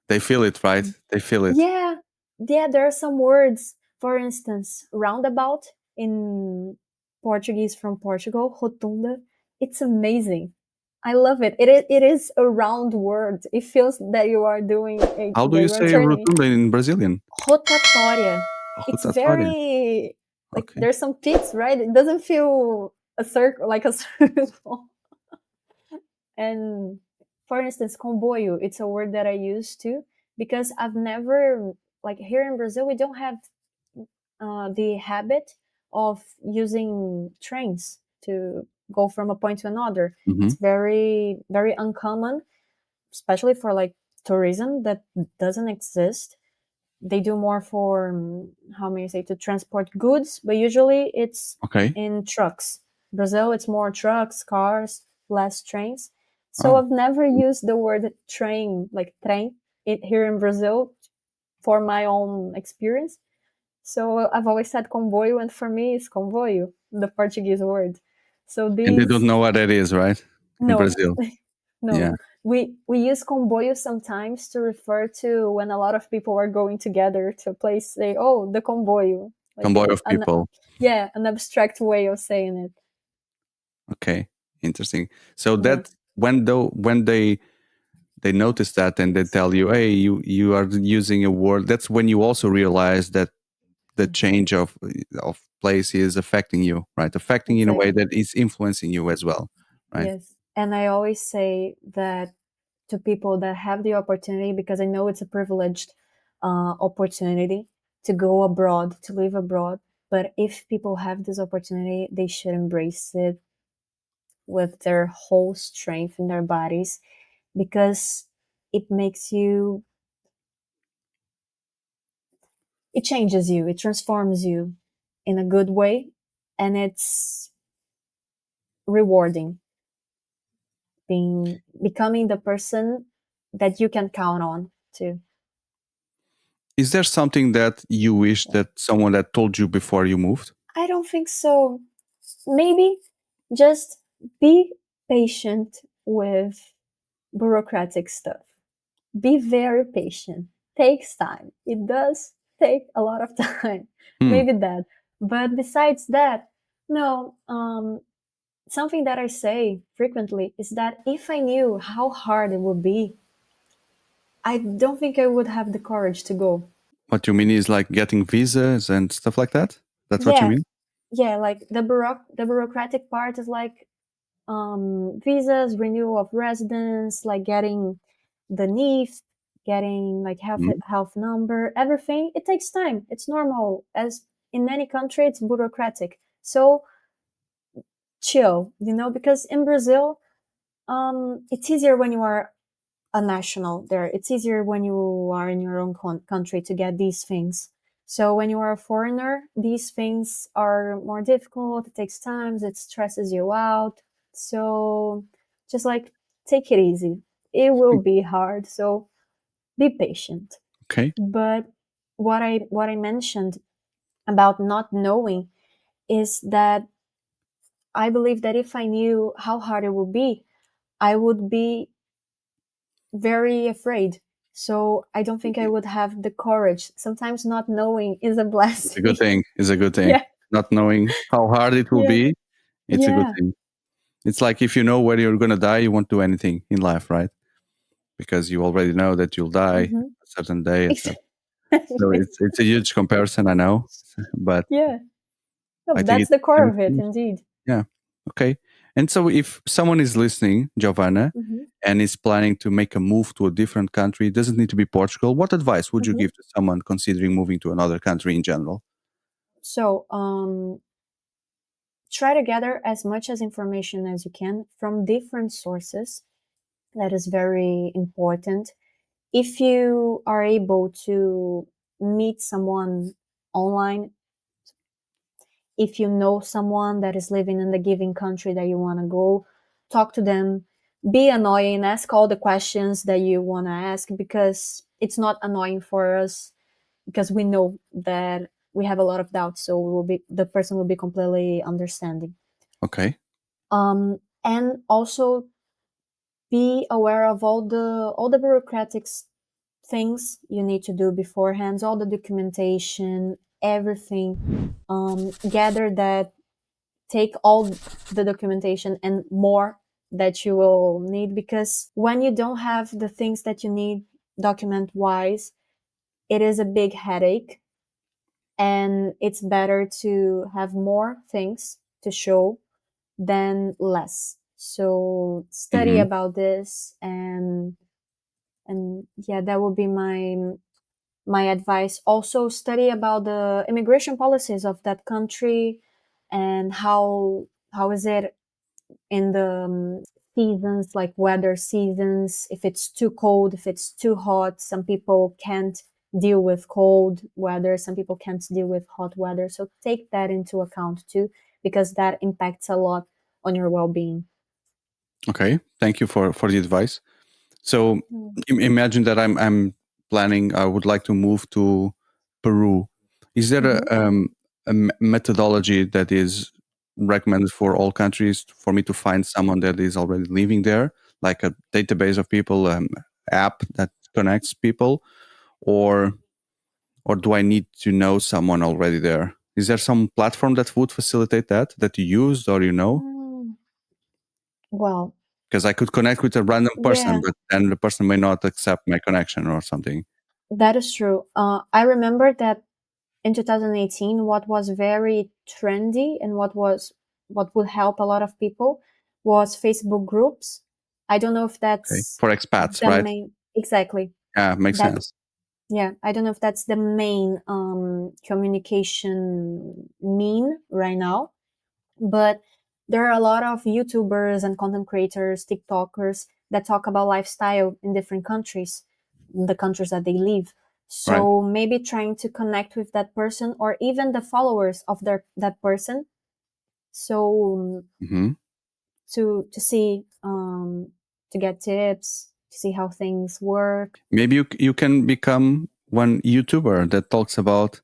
[SPEAKER 1] they feel it, right? They feel it.
[SPEAKER 2] Yeah, yeah. There are some words, for instance, roundabout in Portuguese from Portugal, rotunda. It's amazing. I love it. It is a round word. It feels that you are doing
[SPEAKER 1] How do
[SPEAKER 2] that
[SPEAKER 1] you
[SPEAKER 2] you are
[SPEAKER 1] say
[SPEAKER 2] turning
[SPEAKER 1] rotunda in Brazilian?
[SPEAKER 2] rotatória. It's
[SPEAKER 1] Rotatória.
[SPEAKER 2] very like
[SPEAKER 1] Okay.
[SPEAKER 2] there's some peaks, right? It doesn't feel a circle like a circle. And for instance, comboio, it's a word that I use too because I've never like here in Brazil we don't have the habit of using trains to go from a point to another.
[SPEAKER 1] Hmm.
[SPEAKER 2] It's very uncommon, especially for like tourism that doesn't exist. They do more for how may I say to transport goods, but usually it's
[SPEAKER 1] Okay.
[SPEAKER 2] in trucks. Brazil, it's more trucks, cars, less trains. So
[SPEAKER 1] Oh,
[SPEAKER 2] I've never used the word train, like trem, it here in Brazil for my own experience. So I've always said comboio, and for me, it's comboio, the Portuguese word. So
[SPEAKER 1] and they don't
[SPEAKER 2] these,
[SPEAKER 1] know what that is, right? In
[SPEAKER 2] no,
[SPEAKER 1] Brazil.
[SPEAKER 2] no,
[SPEAKER 1] Yeah.
[SPEAKER 2] we use comboio sometimes to refer to when a lot of people are going together to a place. Say, oh, the comboio, like
[SPEAKER 1] Convoy of
[SPEAKER 2] an
[SPEAKER 1] people.
[SPEAKER 2] yeah, an abstract way of saying it.
[SPEAKER 1] Okay. Interesting. So
[SPEAKER 2] Yeah,
[SPEAKER 1] that when they notice that and they tell you, hey, you are using a word, that's when you also realize that the change of place is affecting you, right? Affecting you in a way
[SPEAKER 2] exactly.
[SPEAKER 1] that is influencing you as well, right?
[SPEAKER 2] Yes, and I always say that to people that have the opportunity because I know it's a privileged opportunity to go abroad, to live abroad. But if people have this opportunity, they should embrace it with their whole strength in their bodies because it makes you, it changes you, it transforms you in a good way, and it's rewarding being becoming the person that you can count on too.
[SPEAKER 1] Is there something that you wish that someone had told you before you moved?
[SPEAKER 2] I don't think so. Maybe just be patient with bureaucratic stuff. Be very patient. Takes time. It does take a lot of time.
[SPEAKER 1] Hmm.
[SPEAKER 2] Maybe that. But besides that, no, something that I say frequently is that if I knew how hard it would be, I don't think I would have the courage to go.
[SPEAKER 1] What you mean is like getting visas and stuff like that? That's what you
[SPEAKER 2] Yeah,
[SPEAKER 1] mean?
[SPEAKER 2] yeah, like the bureaucratic part is like visas, renewal of residence, like getting the NIF, getting like
[SPEAKER 1] Mhm.
[SPEAKER 2] health number, everything. It takes time. It's normal. As in many countries, it's bureaucratic. So chill, because in Brazil, it's easier when you are a national there. It's easier when you are in your own country to get these things. So when you are a foreigner, these things are more difficult. It takes time. It stresses you out. So just like take it easy. It will be hard. So be patient.
[SPEAKER 1] Okay.
[SPEAKER 2] But what I mentioned about not knowing is that I believe that if I knew how hard it would be, I would be very afraid. So I don't think I would have the courage. Sometimes not knowing is a
[SPEAKER 1] It's a good
[SPEAKER 2] blessing.
[SPEAKER 1] thing. It's a good thing.
[SPEAKER 2] Yeah,
[SPEAKER 1] Not knowing how hard it will
[SPEAKER 2] yeah,
[SPEAKER 1] be, it's a good
[SPEAKER 2] yeah.
[SPEAKER 1] thing. It's like if you know where you're going to die, you won't do anything in life, right? Because you already know that you'll die
[SPEAKER 2] Hmm.
[SPEAKER 1] a certain day, etc. So
[SPEAKER 2] Yes.
[SPEAKER 1] it's a huge comparison, I know, but
[SPEAKER 2] Yeah.
[SPEAKER 1] I
[SPEAKER 2] No,
[SPEAKER 1] think
[SPEAKER 2] that's
[SPEAKER 1] it's
[SPEAKER 2] the core
[SPEAKER 1] very
[SPEAKER 2] of it,
[SPEAKER 1] true.
[SPEAKER 2] indeed.
[SPEAKER 1] Yeah. Okay. And so if someone is listening, Giovanna,
[SPEAKER 2] Hmm.
[SPEAKER 1] and is planning to make a move to a different country, it doesn't need to be Portugal. What advice would you
[SPEAKER 2] Hmm.
[SPEAKER 1] give to someone considering moving to another country in general?
[SPEAKER 2] So, try to gather as much as information as you can from different sources. That is very important. If you are able to meet someone online, if you know someone that is living in the given country that you want to go, talk to them, be annoying, ask all the questions that you want to ask, because it's not annoying for us, because we know that we have a lot of doubts, so the person will be completely understanding.
[SPEAKER 1] Okay.
[SPEAKER 2] And also be aware of all the bureaucratic things you need to do beforehand, all the documentation, everything. Gather that, take all the documentation and more that you will need, because when you don't have the things that you need document wise, it is a big headache, and it's better to have more things to show than less. So study
[SPEAKER 1] Hmm.
[SPEAKER 2] about this, and yeah, that would be my advice. Also study about the immigration policies of that country, and how is it in the seasons, like weather seasons, if it's too cold, if it's too hot. Some people can't deal with cold weather, some people can't deal with hot weather, so take that into account too, because that impacts a lot on your well-being.
[SPEAKER 1] Okay. Thank you for the advice. So imagine that I'm planning. I would like to move to Peru. Is there
[SPEAKER 2] Mm-hmm.
[SPEAKER 1] a methodology that is recommended for all countries for me to find someone that is already living there, like a database of people, app that connects people, or or do I need to know someone already there? Is there some platform that would facilitate that you used or you know?
[SPEAKER 2] Well,
[SPEAKER 1] Because I could connect with a random person,
[SPEAKER 2] yeah,
[SPEAKER 1] but then the person may not accept my connection or something.
[SPEAKER 2] that is true. I remember that in 2018, what was very trendy and what would help a lot of people was Facebook groups. I don't know if
[SPEAKER 1] Okay.
[SPEAKER 2] that's
[SPEAKER 1] For expats,
[SPEAKER 2] the
[SPEAKER 1] right?
[SPEAKER 2] main, exactly
[SPEAKER 1] Yeah, makes
[SPEAKER 2] that.
[SPEAKER 1] sense.
[SPEAKER 2] Yeah, I don't know if that's the main communication mean right now, but there are a lot of YouTubers and content creators, TikTokers that talk about lifestyle in different countries, the countries that they live.
[SPEAKER 1] Right.
[SPEAKER 2] So maybe trying to connect with that person, or even the followers of that person. So
[SPEAKER 1] Hmm.
[SPEAKER 2] to see, to get tips, to see how things work.
[SPEAKER 1] Maybe you can become one YouTuber that talks about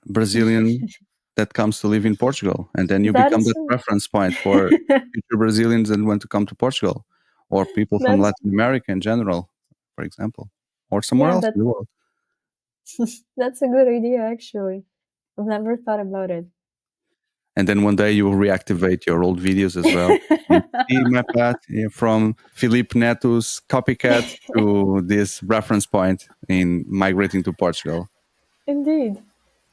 [SPEAKER 1] Brazilian that comes to live in Portugal, and then you
[SPEAKER 2] That
[SPEAKER 1] become
[SPEAKER 2] is
[SPEAKER 1] the reference point for future Brazilians that want to come to Portugal, or people from
[SPEAKER 2] that's
[SPEAKER 1] Latin America in general, for example, or somewhere
[SPEAKER 2] yeah,
[SPEAKER 1] else in the world.
[SPEAKER 2] that's a good idea actually. I've never thought about it.
[SPEAKER 1] And then one day you will reactivate your old videos as well. You see my path from Filipe Neto's copycat to this reference point in migrating to Portugal.
[SPEAKER 2] Indeed.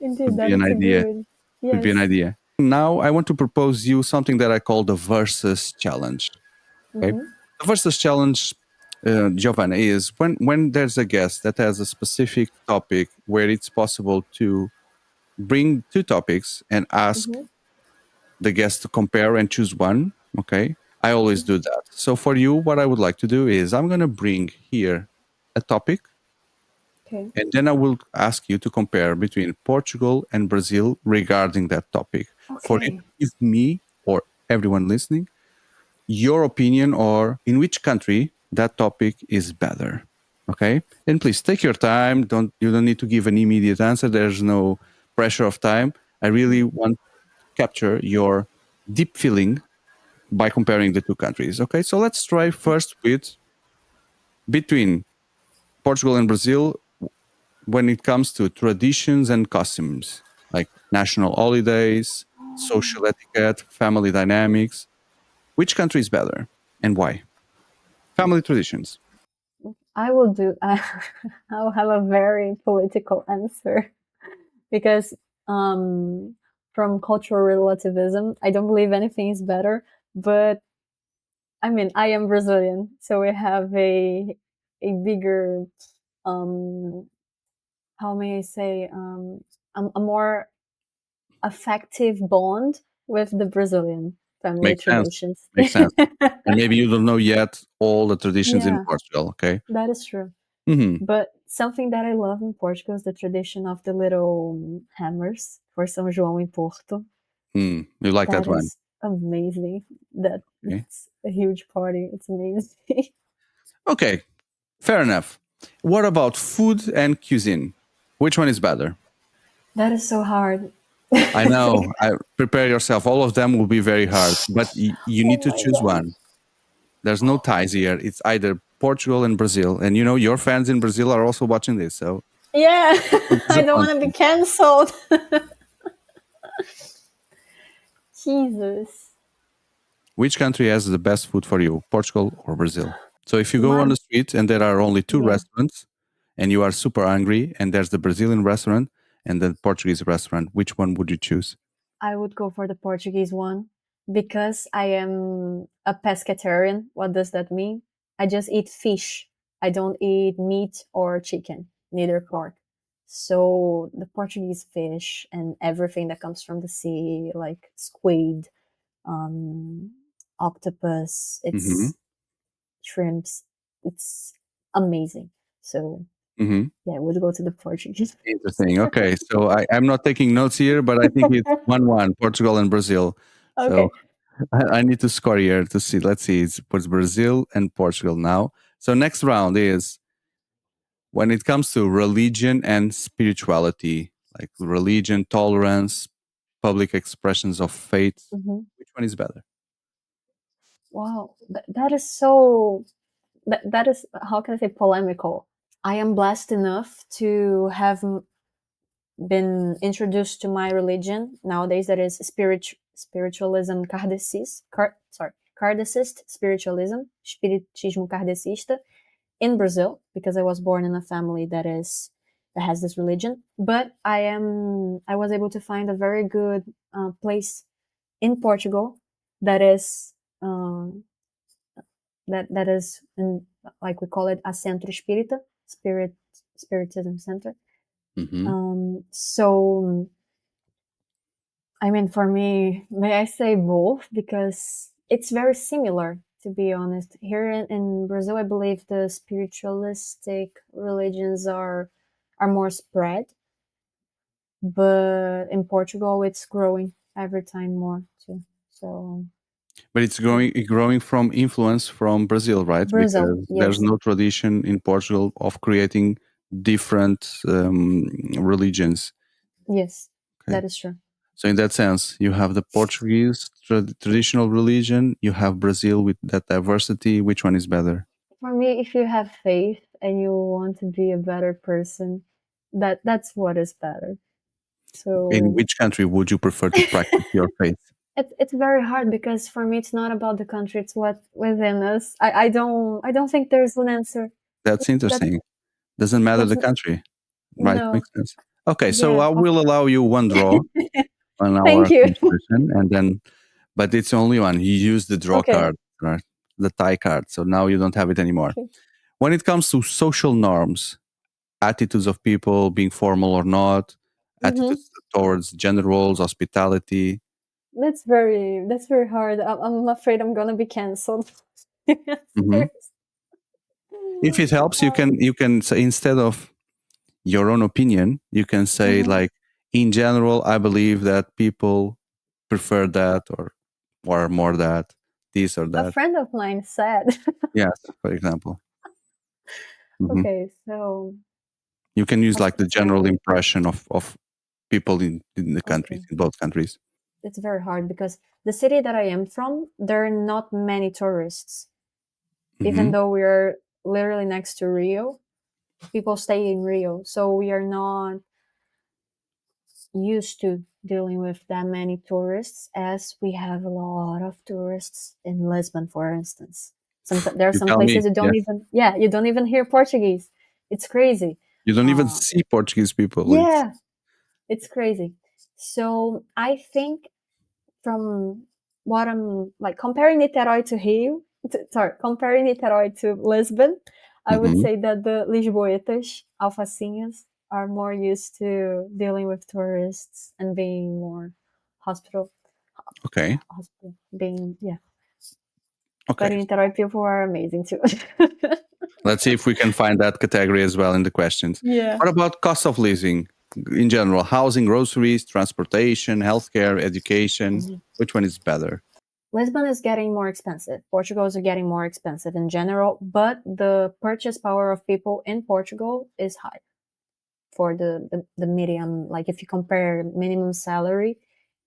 [SPEAKER 2] Indeed,
[SPEAKER 1] Could be
[SPEAKER 2] that
[SPEAKER 1] an
[SPEAKER 2] is a
[SPEAKER 1] idea.
[SPEAKER 2] good.
[SPEAKER 1] Could be an
[SPEAKER 2] Yes.
[SPEAKER 1] idea. Now I want to propose you something that I call the versus challenge. Okay,
[SPEAKER 2] Mm-hmm.
[SPEAKER 1] the versus challenge, Giovanna, is when there's a guest that has a specific topic where it's possible to bring two topics and ask
[SPEAKER 2] Mm-hmm.
[SPEAKER 1] the guest to compare and choose one. Okay, I always do that. So for you, what I would like to do is I'm going to bring here a topic,
[SPEAKER 2] Okay.
[SPEAKER 1] and then I will ask you to compare between Portugal and Brazil regarding that topic. For you to
[SPEAKER 2] Okay.
[SPEAKER 1] give me or everyone listening your opinion or in which country that topic is better. Okay, and please take your time. You don't need to give an immediate answer. There's no pressure of time. I really want to capture your deep feeling by comparing the two countries. Okay, so let's try first with between Portugal and Brazil when it comes to traditions and customs, like national holidays, social etiquette, family dynamics. Which country is better and why? Family traditions.
[SPEAKER 2] I will do. I'll have a very political answer because, um, from cultural relativism, I don't believe anything is better. But I mean, I am Brazilian, so we have a bigger, um, how may I say, a more effective bond with the Brazilian family
[SPEAKER 1] Makes sense.
[SPEAKER 2] traditions.
[SPEAKER 1] Makes sense. And maybe you don't know yet all the traditions in
[SPEAKER 2] Yeah,
[SPEAKER 1] Portugal. Okay.
[SPEAKER 2] that is true.
[SPEAKER 1] Hmm.
[SPEAKER 2] But something that I love in Portugal is the tradition of the little hammers for São João in Porto.
[SPEAKER 1] You like that
[SPEAKER 2] That
[SPEAKER 1] one?
[SPEAKER 2] is amazing. That
[SPEAKER 1] Okay.
[SPEAKER 2] it's a huge party. It's amazing.
[SPEAKER 1] Okay. Fair enough. What about food and cuisine? Which one is better?
[SPEAKER 2] That is so hard.
[SPEAKER 1] I know. I prepare yourself. All of them will be very hard, but you need
[SPEAKER 2] Oh
[SPEAKER 1] to
[SPEAKER 2] my
[SPEAKER 1] choose
[SPEAKER 2] god.
[SPEAKER 1] one. There's no ties here. It's either Portugal and Brazil, and you know your fans in Brazil are also watching this, so
[SPEAKER 2] Yeah,
[SPEAKER 1] don't
[SPEAKER 2] I don't
[SPEAKER 1] disappoint
[SPEAKER 2] want to be
[SPEAKER 1] them.
[SPEAKER 2] cancelled. Jesus.
[SPEAKER 1] Which country has the best food for you, Portugal or Brazil? So if you go
[SPEAKER 2] My
[SPEAKER 1] on the street and there are only two
[SPEAKER 2] yeah,
[SPEAKER 1] restaurants, and you are super hungry, and there's the Brazilian restaurant and the Portuguese restaurant, which one would you choose?
[SPEAKER 2] I would go for the Portuguese one because I am a pescatarian. What does that mean? I just eat fish. I don't eat meat or chicken, neither pork. So the Portuguese fish and everything that comes from the sea, like squid, um, octopus,
[SPEAKER 1] Mm-hmm.
[SPEAKER 2] it's shrimps, it's amazing. So
[SPEAKER 1] Mm-hmm.
[SPEAKER 2] yeah, I would go to the Portuguese.
[SPEAKER 1] Interesting. Okay, so I'm not taking notes here, but I think it's 1-1, Portugal and Brazil. So
[SPEAKER 2] Okay.
[SPEAKER 1] I need to score here to see. Let's see. It's Brazil and Portugal now. So next round is when it comes to religion and spirituality, like religion, tolerance, public expressions of faith.
[SPEAKER 2] Mhm.
[SPEAKER 1] Which one is better?
[SPEAKER 2] Wow, that is so that is how can I say polemical. I am blessed enough to have been introduced to my religion nowadays. That is spiritualism kardecist spiritualism, spiritismo kardecista in Brazil because I was born in a family that has this religion. But I was able to find a very good place in Portugal that is um, that is in, like we call it a centro espírita, spiritism center.
[SPEAKER 1] Mm-hmm.
[SPEAKER 2] So I mean, for me, may I say both because it's very similar. To be honest, here in Brazil, I believe the spiritualistic religions are more spread, but in Portugal, it's growing every time more too. So
[SPEAKER 1] But it's
[SPEAKER 2] yeah,
[SPEAKER 1] growing from influence from Brazil, right?
[SPEAKER 2] Brazil,
[SPEAKER 1] Because there's
[SPEAKER 2] yes,
[SPEAKER 1] no tradition in Portugal of creating different religions.
[SPEAKER 2] yes,
[SPEAKER 1] Okay.
[SPEAKER 2] that is true.
[SPEAKER 1] So in that sense, you have the Portuguese traditional religion, you have Brazil with that diversity. Which one is better?
[SPEAKER 2] For me, if you have faith and you want to be a better person, that's what is better.
[SPEAKER 1] In
[SPEAKER 2] So
[SPEAKER 1] which country would you prefer to practice your faith?
[SPEAKER 2] it's very hard because for me it's not about the country, it's what within us. I don't think there's an answer.
[SPEAKER 1] That's
[SPEAKER 2] That's
[SPEAKER 1] interesting. Doesn't matter
[SPEAKER 2] that's
[SPEAKER 1] the country, right?
[SPEAKER 2] no.
[SPEAKER 1] Makes sense. Okay, so
[SPEAKER 2] Yeah.
[SPEAKER 1] I will allow you one draw on
[SPEAKER 2] Thank
[SPEAKER 1] our
[SPEAKER 2] you.
[SPEAKER 1] conversation, and then, but it's only one. You use the draw
[SPEAKER 2] Okay.
[SPEAKER 1] card, right? The tie card. So now you don't have it anymore.
[SPEAKER 2] Okay.
[SPEAKER 1] When it comes to social norms, attitudes of people being formal or not,
[SPEAKER 2] Mm-hmm.
[SPEAKER 1] attitudes towards gender roles, hospitality.
[SPEAKER 2] That's very hard. I'm afraid I'm gonna be cancelled.
[SPEAKER 1] Mhm. If it helps, you can say instead of your own opinion, you can say
[SPEAKER 2] Mhm.
[SPEAKER 1] like, in general, I believe that people prefer that or more that this or
[SPEAKER 2] A
[SPEAKER 1] that.
[SPEAKER 2] friend of mine said.
[SPEAKER 1] Yes, for example. Mhm.
[SPEAKER 2] Okay, so
[SPEAKER 1] You can use like the general
[SPEAKER 2] hospitality.
[SPEAKER 1] impression of people in the countries,
[SPEAKER 2] Okay.
[SPEAKER 1] in both countries.
[SPEAKER 2] It's very hard because the city that I am from, there are not many tourists. Even
[SPEAKER 1] Hmm.
[SPEAKER 2] though we're literally next to Rio, people stay in Rio. So we are not used to dealing with that many tourists as we have a lot of tourists in Lisbon, for instance. There are
[SPEAKER 1] You
[SPEAKER 2] some
[SPEAKER 1] tell me,
[SPEAKER 2] places
[SPEAKER 1] yes.
[SPEAKER 2] you don't even hear Portuguese. It's crazy.
[SPEAKER 1] You don't even
[SPEAKER 2] Uh,
[SPEAKER 1] see Portuguese people. It's
[SPEAKER 2] yeah, it's crazy. So I think from what I'm like comparing Niterói to Rio, comparing Niterói to Lisbon, I would
[SPEAKER 1] Mhm.
[SPEAKER 2] say that the Lisboetas, Alfacinhas, are more used to dealing with tourists and being more hospital
[SPEAKER 1] Okay.
[SPEAKER 2] being, yeah. But
[SPEAKER 1] Okay.
[SPEAKER 2] in Niterói, people are amazing too.
[SPEAKER 1] Let's see if we can find that category as well in the questions.
[SPEAKER 2] Yeah.
[SPEAKER 1] What about cost of living in general? Housing, groceries, transportation, healthcare, education.
[SPEAKER 2] Mhm.
[SPEAKER 1] Which one is better?
[SPEAKER 2] Lisbon is getting more expensive. Portugal is getting more expensive in general, but the purchase power of people in Portugal is high for the medium. Like if you compare minimum salary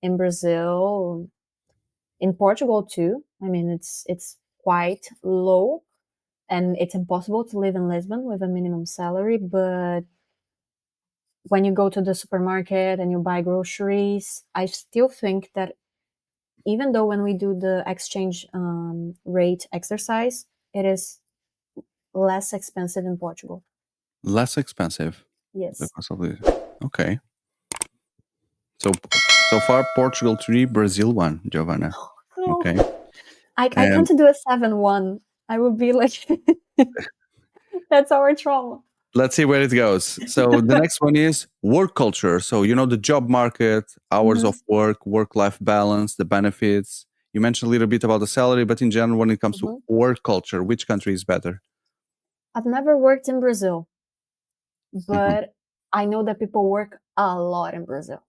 [SPEAKER 2] in Brazil, in Portugal too, I mean it's quite low, and it's impossible to live in Lisbon with a minimum salary. But when you go to the supermarket and you buy groceries, I still think that even though when we do the exchange rate exercise, it is less expensive in Portugal.
[SPEAKER 1] Less expensive. The
[SPEAKER 2] Yes.
[SPEAKER 1] cost of living. Okay. So so far Portugal 3, Brazil 1, Giovana.
[SPEAKER 2] No,
[SPEAKER 1] Okay.
[SPEAKER 2] I
[SPEAKER 1] And
[SPEAKER 2] can't do a 7-1. I would be like, that's our trauma.
[SPEAKER 1] let's see where it goes. So the next one is work culture. So you know the job market, hours
[SPEAKER 2] Mhm,
[SPEAKER 1] of work, work-life balance, the benefits. You mentioned a little bit about the salary, but in general, when it comes to
[SPEAKER 2] mhm.
[SPEAKER 1] work culture, which country is better?
[SPEAKER 2] I've never worked in Brazil,
[SPEAKER 1] Mhm.
[SPEAKER 2] but I know that people work a lot in Brazil.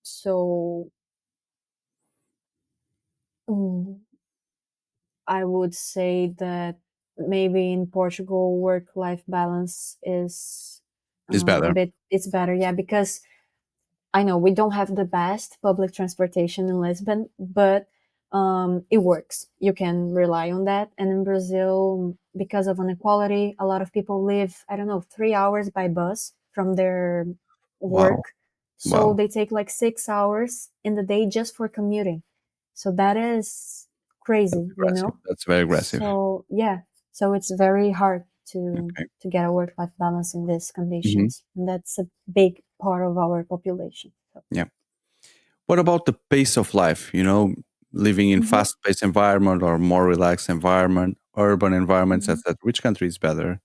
[SPEAKER 2] So mm, I would say that maybe in Portugal, work-life balance is
[SPEAKER 1] Is
[SPEAKER 2] a
[SPEAKER 1] better.
[SPEAKER 2] bit, it's better. Yeah, because I know we don't have the best public transportation in Lisbon, but it works. You can rely on that. And in Brazil, because of inequality, a lot of people live, I don't know, 3 hours by bus from their
[SPEAKER 1] Wow.
[SPEAKER 2] work. So
[SPEAKER 1] Wow.
[SPEAKER 2] they take like 6 hours in the day just for commuting. So that is crazy, you
[SPEAKER 1] Aggressive.
[SPEAKER 2] know?
[SPEAKER 1] That's very aggressive.
[SPEAKER 2] So yeah, so it's very hard to
[SPEAKER 1] Okay.
[SPEAKER 2] to get a work-life balance in these
[SPEAKER 1] Mhm.
[SPEAKER 2] conditions, and that's a big part of our population. So.
[SPEAKER 1] Yeah. What about the pace of life? You know, living in
[SPEAKER 2] Mhm,
[SPEAKER 1] fast-paced environment or more relaxed environment, urban environments,
[SPEAKER 2] mhm.
[SPEAKER 1] etc. Which country is better?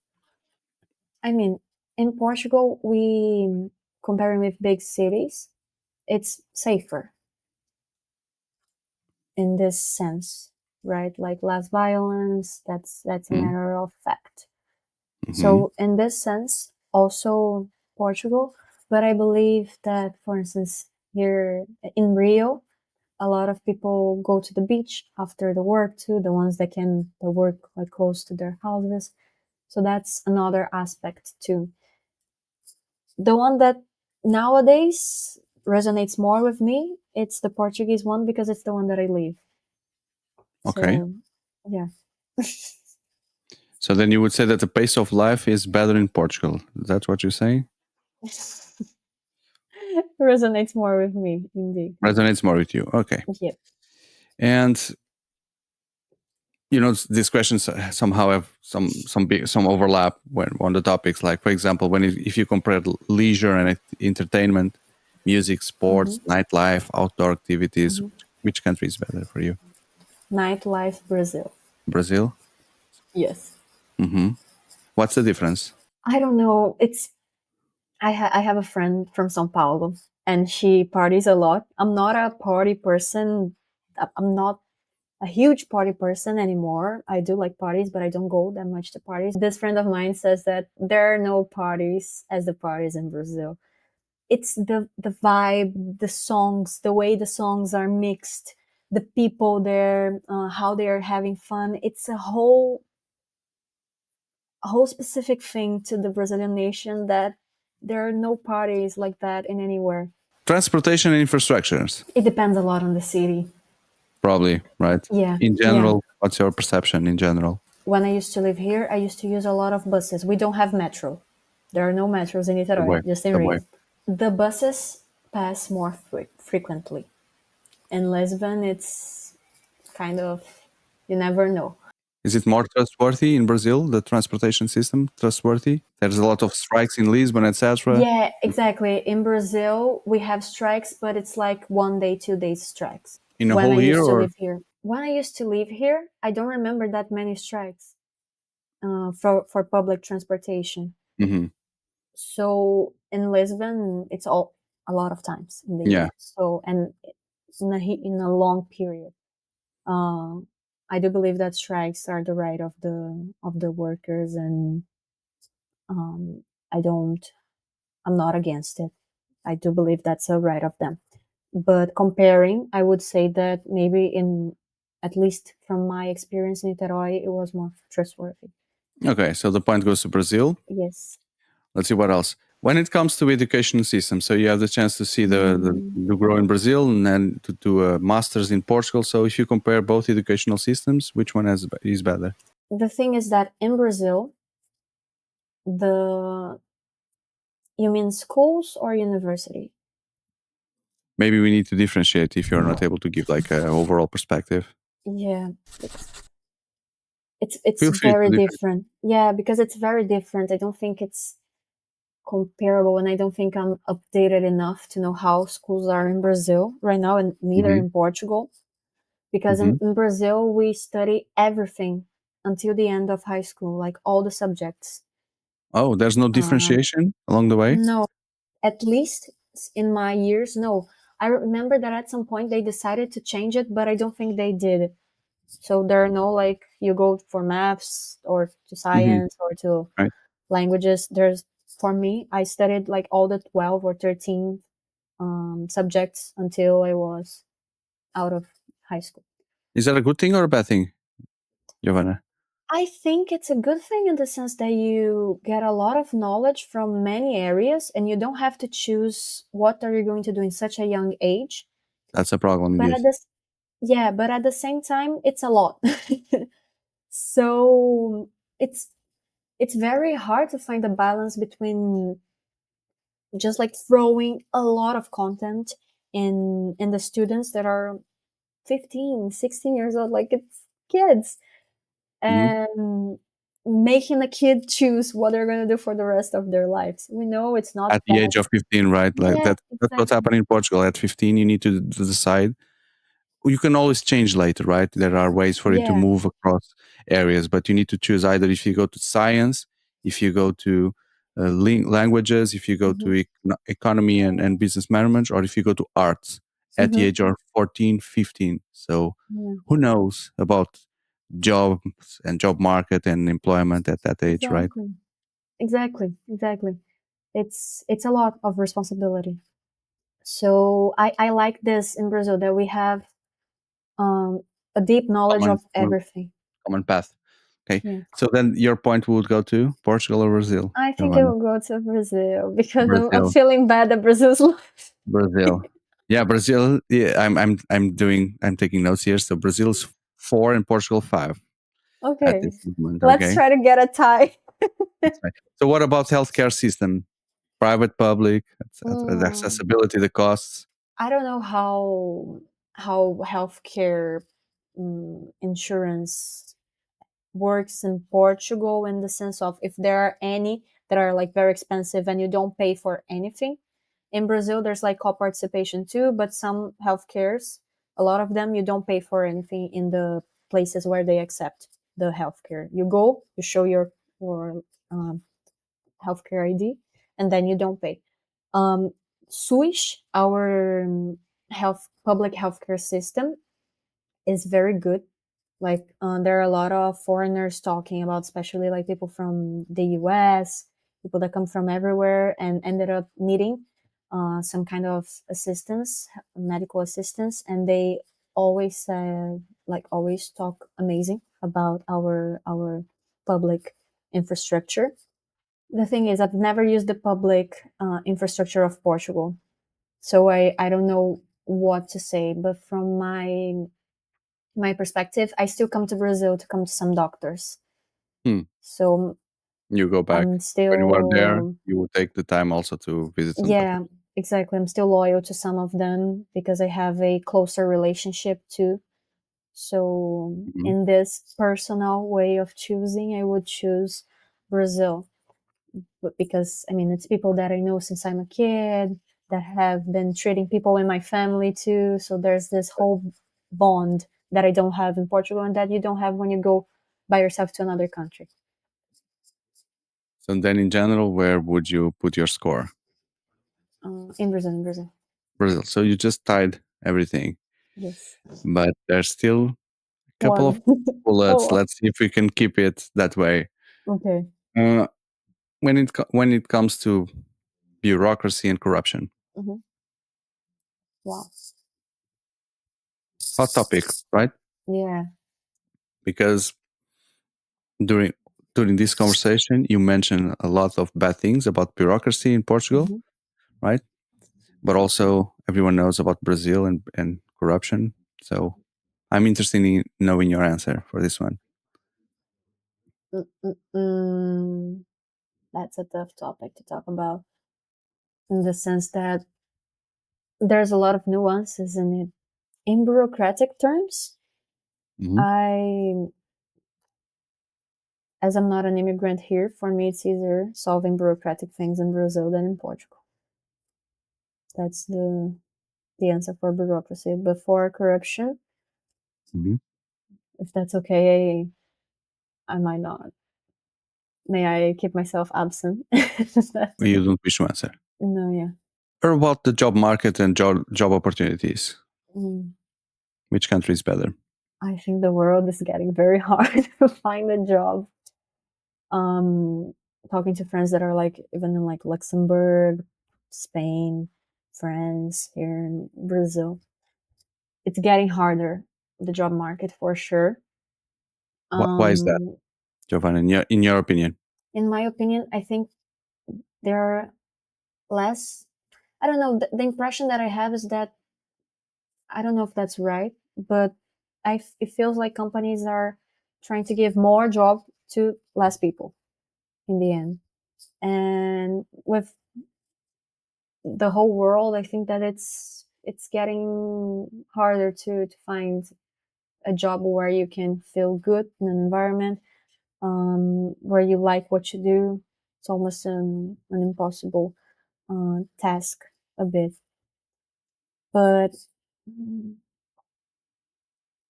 [SPEAKER 2] I mean, in Portugal, we comparing with big cities, it's safer in this sense, right? Like less violence. That's a
[SPEAKER 1] Mm-hmm.
[SPEAKER 2] matter of fact.
[SPEAKER 1] Mm-hmm.
[SPEAKER 2] So in this sense, also Portugal. But I believe that, for instance, here in Rio, a lot of people go to the beach after the work too. The ones that work like close to their houses. So that's another aspect too. The one that nowadays resonates more with me, it's the Portuguese one because it's the one that I live.
[SPEAKER 1] Okay.
[SPEAKER 2] So, yeah.
[SPEAKER 1] So then you would say that the pace of life is better in Portugal. That's what you're saying?
[SPEAKER 2] Resonates more with me, indeed.
[SPEAKER 1] Resonates more with you. Okay.
[SPEAKER 2] Yeah.
[SPEAKER 1] And you know these questions somehow have some overlap when on the topics. Like for example, if you compare leisure and entertainment, music,
[SPEAKER 2] Hmm.
[SPEAKER 1] sports, nightlife, outdoor activities,
[SPEAKER 2] Hmm.
[SPEAKER 1] which country is better for you?
[SPEAKER 2] Nightlife, Brazil.
[SPEAKER 1] Brazil.
[SPEAKER 2] Yes.
[SPEAKER 1] Hmm. What's the difference?
[SPEAKER 2] I don't know. I have a friend from São Paulo, and she parties a lot. I'm not a party person. I'm not a huge party person anymore. I do like parties, but I don't go that much to parties. This friend of mine says that there are no parties as the parties in Brazil. It's the vibe, the songs, the way the songs are mixed, the people there, how they are having fun. It's a whole specific thing to the Brazilian nation that there are no parties like that in anywhere.
[SPEAKER 1] Transportation and infrastructures,
[SPEAKER 2] It depends a lot on the city.
[SPEAKER 1] probably, right?
[SPEAKER 2] Yeah,
[SPEAKER 1] In
[SPEAKER 2] yeah.
[SPEAKER 1] general, what's your perception in general?
[SPEAKER 2] When I used to live here, I used to use a lot of buses. We don't have metro. There are no metros in
[SPEAKER 1] Subway.
[SPEAKER 2] Niterói, just in
[SPEAKER 1] Subway.
[SPEAKER 2] Rio. The buses pass more frequently. In Lisbon, it's kind of, you never know.
[SPEAKER 1] Is it more trustworthy in Brazil, the transportation system? Trustworthy? There's a lot of strikes in Lisbon, etc.
[SPEAKER 2] Yeah, exactly. In Brazil, we have strikes, but it's like 1 day, 2 days strikes.
[SPEAKER 1] In a
[SPEAKER 2] When I
[SPEAKER 1] whole year,
[SPEAKER 2] used to
[SPEAKER 1] or
[SPEAKER 2] live here, when I used to live here, I don't remember that many strikes for public transportation.
[SPEAKER 1] hmm
[SPEAKER 2] So in Lisbon, it's all a lot of times in the
[SPEAKER 1] yeah,
[SPEAKER 2] year. So and in a long period. Uh, I do believe that strikes are the right of the workers, and um, I don't. I'm not against it. I do believe that's a right of them. But comparing, I would say that maybe in at least from my experience in Niterói, it was more trustworthy.
[SPEAKER 1] Okay, so the point goes to Brazil.
[SPEAKER 2] Yes.
[SPEAKER 1] Let's see what else. When it comes to education system, so you have the chance to see
[SPEAKER 2] Mm,
[SPEAKER 1] the grow in Brazil and then to do a master's in Portugal. So if you compare both educational systems, which one is better?
[SPEAKER 2] the thing is that in Brazil, the you mean schools or university?
[SPEAKER 1] Maybe we need to differentiate if you're not able to give like an overall perspective.
[SPEAKER 2] Yeah, it's
[SPEAKER 1] Feel free
[SPEAKER 2] very
[SPEAKER 1] to differentiate.
[SPEAKER 2] different. Yeah, because it's very different. I don't think it's comparable, and I don't think I'm updated enough to know how schools are in Brazil right now, and neither
[SPEAKER 1] Hmm.
[SPEAKER 2] in Portugal. Because
[SPEAKER 1] Hmm.
[SPEAKER 2] in Brazil, we study everything until the end of high school, like all the subjects.
[SPEAKER 1] Oh, there's no
[SPEAKER 2] Um,
[SPEAKER 1] differentiation along the way?
[SPEAKER 2] no, at least in my years, no. I remember that at some point they decided to change it, but I don't think they did. So there are no like you go for maths or to
[SPEAKER 1] Hmm.
[SPEAKER 2] science or to
[SPEAKER 1] Right.
[SPEAKER 2] languages. There's for me, I studied like all the 12 or 13 subjects until I was out of high school.
[SPEAKER 1] Is that a good thing or a bad thing, Giovana?
[SPEAKER 2] I think it's a good thing in the sense that you get a lot of knowledge from many areas and you don't have to choose what are you going to do in such a young age.
[SPEAKER 1] That's a problem
[SPEAKER 2] But
[SPEAKER 1] indeed.
[SPEAKER 2] at this yeah, but at the same time it's a lot. So it's it's very hard to find a balance between just like throwing a lot of content in the students that are 15, 16 years old, like it's kids,
[SPEAKER 1] Hmm.
[SPEAKER 2] and making the kid choose what they're going to do for the rest of their lives. We know it's not
[SPEAKER 1] At the age of
[SPEAKER 2] best.
[SPEAKER 1] 15, right? Like
[SPEAKER 2] Yeah,
[SPEAKER 1] that's what's
[SPEAKER 2] exactly.
[SPEAKER 1] happening in Portugal. At 15, you need to decide. You can always change later, right? There are ways for you to
[SPEAKER 2] Yeah.
[SPEAKER 1] move across areas, but you need to choose either if you go to science, if you go to languages, if you go to
[SPEAKER 2] Hmm.
[SPEAKER 1] economy and business management, or if you go to arts at the
[SPEAKER 2] Hmm.
[SPEAKER 1] age of 14, 15. So
[SPEAKER 2] Yeah.
[SPEAKER 1] who knows about jobs and job market and employment at that age, right?
[SPEAKER 2] Exactly. Exactly. Exactly. It's a lot of responsibility. So I like this in Brazil that we have um, a deep knowledge
[SPEAKER 1] Common,
[SPEAKER 2] of everything.
[SPEAKER 1] common path. Okay.
[SPEAKER 2] Yeah.
[SPEAKER 1] So then your point would go to Portugal or Brazil,
[SPEAKER 2] I think I
[SPEAKER 1] Giovanna?
[SPEAKER 2] will go to Brazil because I'm
[SPEAKER 1] Brazil.
[SPEAKER 2] feeling bad that Brazil's lost.
[SPEAKER 1] Brazil. Yeah, Brazil. Yeah, I'm taking notes here. So Brazil's 4 and Portugal 5 at
[SPEAKER 2] Okay.
[SPEAKER 1] this moment.
[SPEAKER 2] Let's
[SPEAKER 1] Okay.
[SPEAKER 2] try to get a tie.
[SPEAKER 1] That's right. So what about healthcare system? Private, public, the
[SPEAKER 2] Mm,
[SPEAKER 1] accessibility, the costs.
[SPEAKER 2] I don't know how healthcare insurance works in Portugal in the sense of if there are any that are like very expensive and you don't pay for anything. In Brazil, there's like co-participation too, but some healthcares, a lot of them, you don't pay for anything in the places where they accept the healthcare. You go, you show your um, healthcare ID, and then you don't pay. Um, Swiss, our health public healthcare system, is very good. Like there are a lot of foreigners talking about, especially like people from the US, people that come from everywhere and ended up needing some kind of assistance, medical assistance, and they always like always talk amazing about our public infrastructure. The thing is, I've never used the public infrastructure of Portugal, so I don't know what to say. But from my perspective, I still come to Brazil to come to some doctors.
[SPEAKER 1] Hmm.
[SPEAKER 2] So
[SPEAKER 1] You go back.
[SPEAKER 2] I'm
[SPEAKER 1] When you are there,
[SPEAKER 2] still,
[SPEAKER 1] you will take the time also to visit some
[SPEAKER 2] yeah,
[SPEAKER 1] doctors.
[SPEAKER 2] exactly. I'm still loyal to some of them because I have a closer relationship too. So
[SPEAKER 1] Mhm.
[SPEAKER 2] in this personal way of choosing, I would choose Brazil. But because I mean, it's people that I know since I'm a kid that have been treating people in my family too. So there's this whole bond that I don't have in Portugal and that you don't have when you go by yourself to another country.
[SPEAKER 1] So then in general, where would you put your score?
[SPEAKER 2] In Brazil, in Brazil.
[SPEAKER 1] Brazil. So you just tied everything.
[SPEAKER 2] Yes.
[SPEAKER 1] But there's still a couple of
[SPEAKER 2] One.
[SPEAKER 1] bullets.
[SPEAKER 2] Oh,
[SPEAKER 1] Let's see if we can keep it that way.
[SPEAKER 2] okay.
[SPEAKER 1] Uh, when it comes to bureaucracy and corruption,
[SPEAKER 2] Hmm. Wow.
[SPEAKER 1] hot topic, right?
[SPEAKER 2] Yeah.
[SPEAKER 1] Because during during this conversation, you mentioned a lot of bad things about bureaucracy in Portugal,
[SPEAKER 2] Hmm.
[SPEAKER 1] right? But also everyone knows about Brazil and corruption. So I'm interested in knowing your answer for this one.
[SPEAKER 2] Mm-mm-mm. That's a tough topic to talk about in the sense that there's a lot of nuances in it. In bureaucratic terms,
[SPEAKER 1] Hmm.
[SPEAKER 2] I, as I'm not an immigrant here, for me it's easier solving bureaucratic things in Brazil than in Portugal. That's the answer for bureaucracy. Before corruption,
[SPEAKER 1] Hmm.
[SPEAKER 2] if that's okay, I might not. May I keep myself absent?
[SPEAKER 1] You don't wish to answer.
[SPEAKER 2] No, yeah.
[SPEAKER 1] Or about the job market and job opportunities.
[SPEAKER 2] Mm.
[SPEAKER 1] Which country is better?
[SPEAKER 2] I think the world is getting very hard to find a job. Um, Talking to friends that are like even in like Luxembourg, Spain, France, here in Brazil, it's getting harder. The job market for sure.
[SPEAKER 1] Why is that,
[SPEAKER 2] Um,
[SPEAKER 1] Giovanna? In your opinion?
[SPEAKER 2] in my opinion, I think there are less. I don't know. The impression that I have is that I don't know if that's right, but it feels like companies are trying to give more job to less people in the end. And with the whole world, I think that it's getting harder to find a job where you can feel good in an environment where you like what you do. It's almost an impossible task a bit, but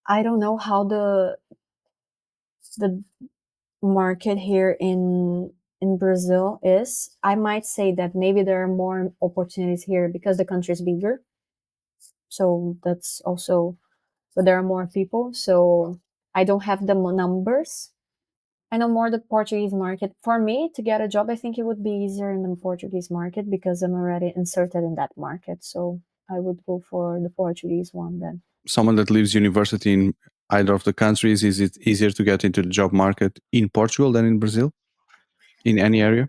[SPEAKER 2] I don't know how the market here in Brazil is. I might say that maybe there are more opportunities here because the country is bigger. So that's also, but there are more people. So I don't have the numbers. I know more the Portuguese market. For me to get a job, I think it would be easier in the Portuguese market because I'm already inserted in that market. So I would go for the Portuguese one then.
[SPEAKER 1] Someone that leaves university in either of the countries, is it easier to get into the job market in Portugal than in Brazil? In any area?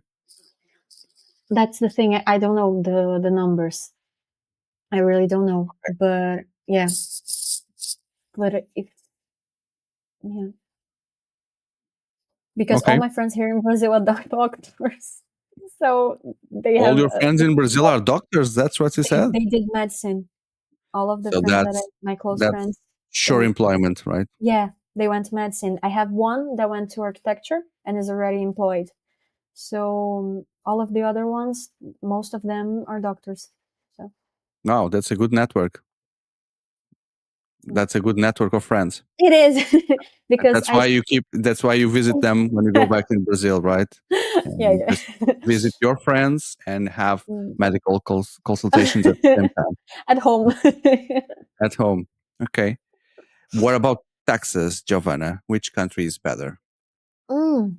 [SPEAKER 2] That's the thing. I don't know the numbers. I really don't know. But yeah, but if yeah, because all
[SPEAKER 1] Okay.
[SPEAKER 2] my friends here in Brazil are doctors, so they
[SPEAKER 1] All
[SPEAKER 2] have
[SPEAKER 1] your friends in Brazil are doctors. That's what you said.
[SPEAKER 2] they did medicine. All of the
[SPEAKER 1] So
[SPEAKER 2] friends that my close
[SPEAKER 1] that's
[SPEAKER 2] friends,
[SPEAKER 1] sure
[SPEAKER 2] they
[SPEAKER 1] employment, right?
[SPEAKER 2] yeah, they went to medicine. I have one that went to architecture and is already employed. So all of the other ones, most of them are doctors. So
[SPEAKER 1] No, that's a good network.
[SPEAKER 2] yeah.
[SPEAKER 1] That's a good network of friends.
[SPEAKER 2] It is
[SPEAKER 1] And
[SPEAKER 2] because
[SPEAKER 1] that's why that's why you visit them when you go back in Brazil, right?
[SPEAKER 2] yeah,
[SPEAKER 1] And
[SPEAKER 2] yeah.
[SPEAKER 1] just visit your friends and have
[SPEAKER 2] Mm.
[SPEAKER 1] medical consultations at the same time
[SPEAKER 2] At home.
[SPEAKER 1] at home. Okay. What about taxes, Giovanna? Which country is better?
[SPEAKER 2] Mm,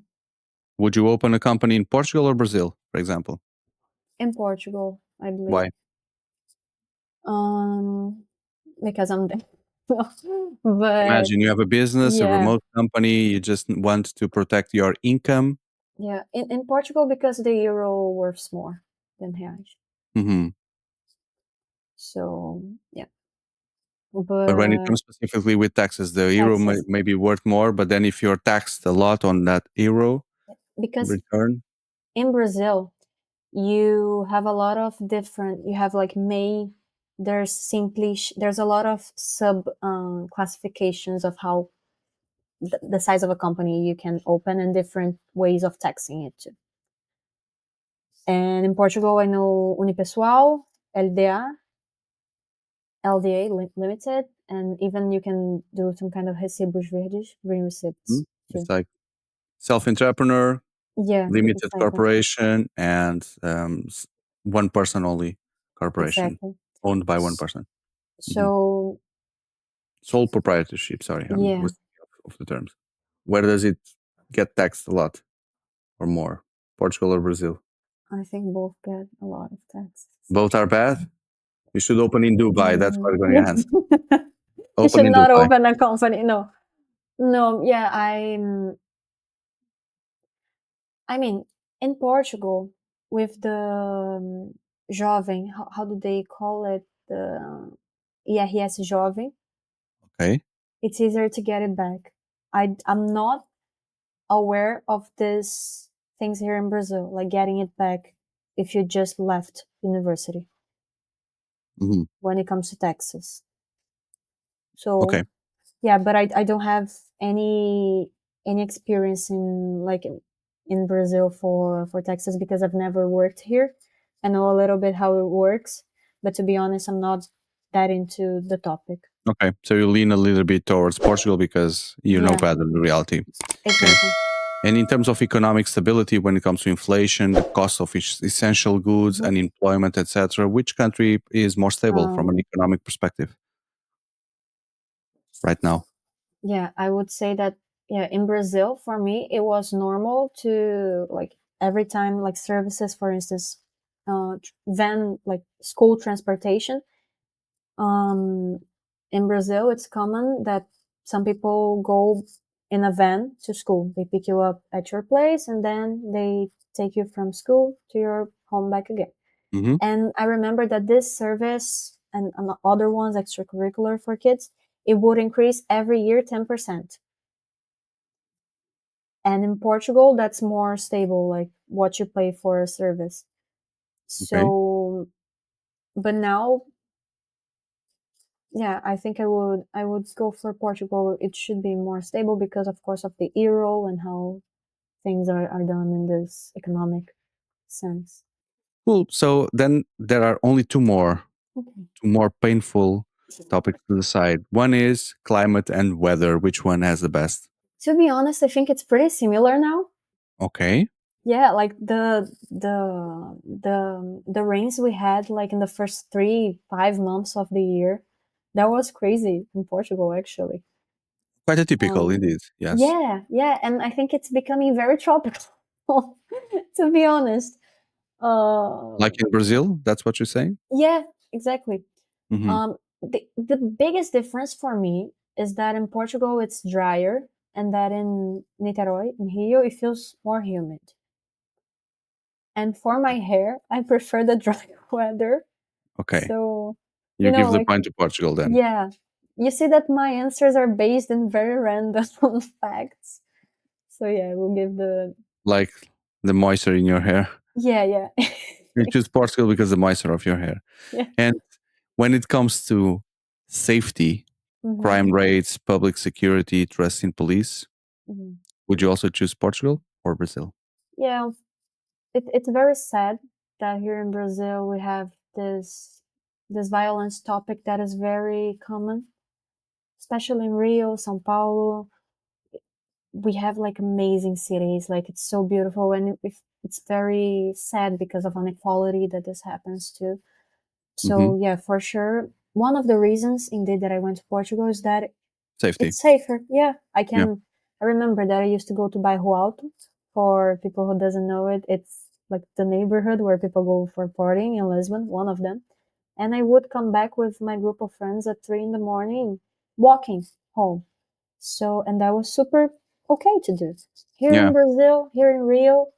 [SPEAKER 1] Would you open a company in Portugal or Brazil, for example?
[SPEAKER 2] in Portugal, I believe.
[SPEAKER 1] Why?
[SPEAKER 2] Um, because I'm there. But
[SPEAKER 1] Imagine you have a business, a
[SPEAKER 2] yeah,
[SPEAKER 1] remote company, you just want to protect your income.
[SPEAKER 2] yeah. In Portugal, because the euro worths more than reais.
[SPEAKER 1] Hmm.
[SPEAKER 2] So yeah,
[SPEAKER 1] But when it
[SPEAKER 2] but
[SPEAKER 1] comes specifically with taxes, the euro
[SPEAKER 2] taxes
[SPEAKER 1] may be worth more, but then if you're taxed a lot on that euro
[SPEAKER 2] because
[SPEAKER 1] return,
[SPEAKER 2] in Brazil you have a lot of different. You have like May. There's simply there's a lot of sub classifications of how the size of a company you can open and different ways of taxing it too. And in Portugal, I know Unipessoal, LDA, LDA Limited, and even you can do some kind of recibos verdes, green
[SPEAKER 1] hmm,
[SPEAKER 2] receipts
[SPEAKER 1] it's
[SPEAKER 2] too.
[SPEAKER 1] like self-entrepreneur,
[SPEAKER 2] Yeah,
[SPEAKER 1] limited
[SPEAKER 2] exactly,
[SPEAKER 1] corporation, and one person only corporation
[SPEAKER 2] exactly.
[SPEAKER 1] owned by one person. Mhm.
[SPEAKER 2] So
[SPEAKER 1] Sole proprietorship. Sorry, I
[SPEAKER 2] yeah,
[SPEAKER 1] was thinking of the terms. Where does it get taxed a lot or more? Portugal or Brazil?
[SPEAKER 2] I think both get a lot of taxes.
[SPEAKER 1] Both are bad. You should open in Dubai. That's what I'm going to answer.
[SPEAKER 2] You
[SPEAKER 1] Open
[SPEAKER 2] should
[SPEAKER 1] in
[SPEAKER 2] not
[SPEAKER 1] Dubai.
[SPEAKER 2] open a company. No, no. Yeah, I mean, in Portugal, with the jovem, how do they call it? The IRS jovem.
[SPEAKER 1] Okay.
[SPEAKER 2] It's easier to get it back. I'm not aware of these things here in Brazil, like getting it back if you just left university
[SPEAKER 1] Hmm.
[SPEAKER 2] when it comes to taxes.
[SPEAKER 1] Okay.
[SPEAKER 2] So yeah, but I don't have any experience in like in Brazil for taxes because I've never worked here. I know a little bit how it works, but to be honest, I'm not that into the topic.
[SPEAKER 1] Okay. So you lean a little bit towards Portugal because you know
[SPEAKER 2] Yeah,
[SPEAKER 1] better the reality. Okay.
[SPEAKER 2] exactly.
[SPEAKER 1] And in terms of economic stability, when it comes to inflation, the cost of essential goods,
[SPEAKER 2] Mhm.
[SPEAKER 1] unemployment, etc., which country is more stable from an
[SPEAKER 2] Um,
[SPEAKER 1] economic perspective right now?
[SPEAKER 2] yeah, I would say that yeah, in Brazil for me it was normal to like every time like services, for instance, van like school transportation. Um, in Brazil, it's common that some people go in a van to school. They pick you up at your place and then they take you from school to your home back again.
[SPEAKER 1] Hmm.
[SPEAKER 2] And I remember that this service and other ones, extracurricular for kids, it would increase every year 10%. And in Portugal, that's more stable, like what you pay for a service.
[SPEAKER 1] Okay.
[SPEAKER 2] So, but now yeah, I think I would go for Portugal. It should be more stable because of course of the euro and how things are done in this economic sense.
[SPEAKER 1] Cool. So then there are only
[SPEAKER 2] Okay.
[SPEAKER 1] two more painful topics to decide. One is climate and weather. Which one has the best?
[SPEAKER 2] To be honest, I think it's pretty similar now.
[SPEAKER 1] Okay.
[SPEAKER 2] Yeah, like the rains we had like in the first 3 5 months of the year, that was crazy in Portugal actually.
[SPEAKER 1] Quite atypical
[SPEAKER 2] Um,
[SPEAKER 1] indeed. Yes.
[SPEAKER 2] yeah, yeah, and I think it's becoming very tropical. To be honest,
[SPEAKER 1] Like
[SPEAKER 2] uh,
[SPEAKER 1] in Brazil, that's what you're saying?
[SPEAKER 2] yeah, exactly.
[SPEAKER 1] Hmm.
[SPEAKER 2] The biggest difference for me is that in Portugal it's drier, and that in Niterói, in Rio, it feels more humid. And for my hair, I prefer the dry weather.
[SPEAKER 1] Okay.
[SPEAKER 2] So,
[SPEAKER 1] You give the
[SPEAKER 2] like,
[SPEAKER 1] point to Portugal then.
[SPEAKER 2] yeah, you see that my answers are based in very random facts. So yeah, we'll give the
[SPEAKER 1] Like the moisture in your hair.
[SPEAKER 2] yeah, yeah,
[SPEAKER 1] You choose Portugal because the moisture of your hair.
[SPEAKER 2] yeah.
[SPEAKER 1] And when it comes to safety,
[SPEAKER 2] Hmm.
[SPEAKER 1] crime rates, public security, trust in police,
[SPEAKER 2] Hmm.
[SPEAKER 1] would you also choose Portugal or Brazil?
[SPEAKER 2] Yeah, it's very sad that here in Brazil we have this violence topic that is very common, especially in Rio, São Paulo. We have like amazing cities, like it's so beautiful, and it's very sad because of inequality that this happens too.
[SPEAKER 1] Hmm.
[SPEAKER 2] So yeah, for sure, one of the reasons indeed that I went to Portugal is that
[SPEAKER 1] Safety.
[SPEAKER 2] it's safer. Yeah, I
[SPEAKER 1] Yeah.
[SPEAKER 2] can. I remember that I used to go to Bairro Alto. For people who doesn't know it, it's like the neighborhood where people go for partying in Lisbon. One of them, and I would come back with my group of friends at 3 in the morning, walking home. So, and that was super okay to do. Here
[SPEAKER 1] Yeah.
[SPEAKER 2] in Brazil, here in Rio,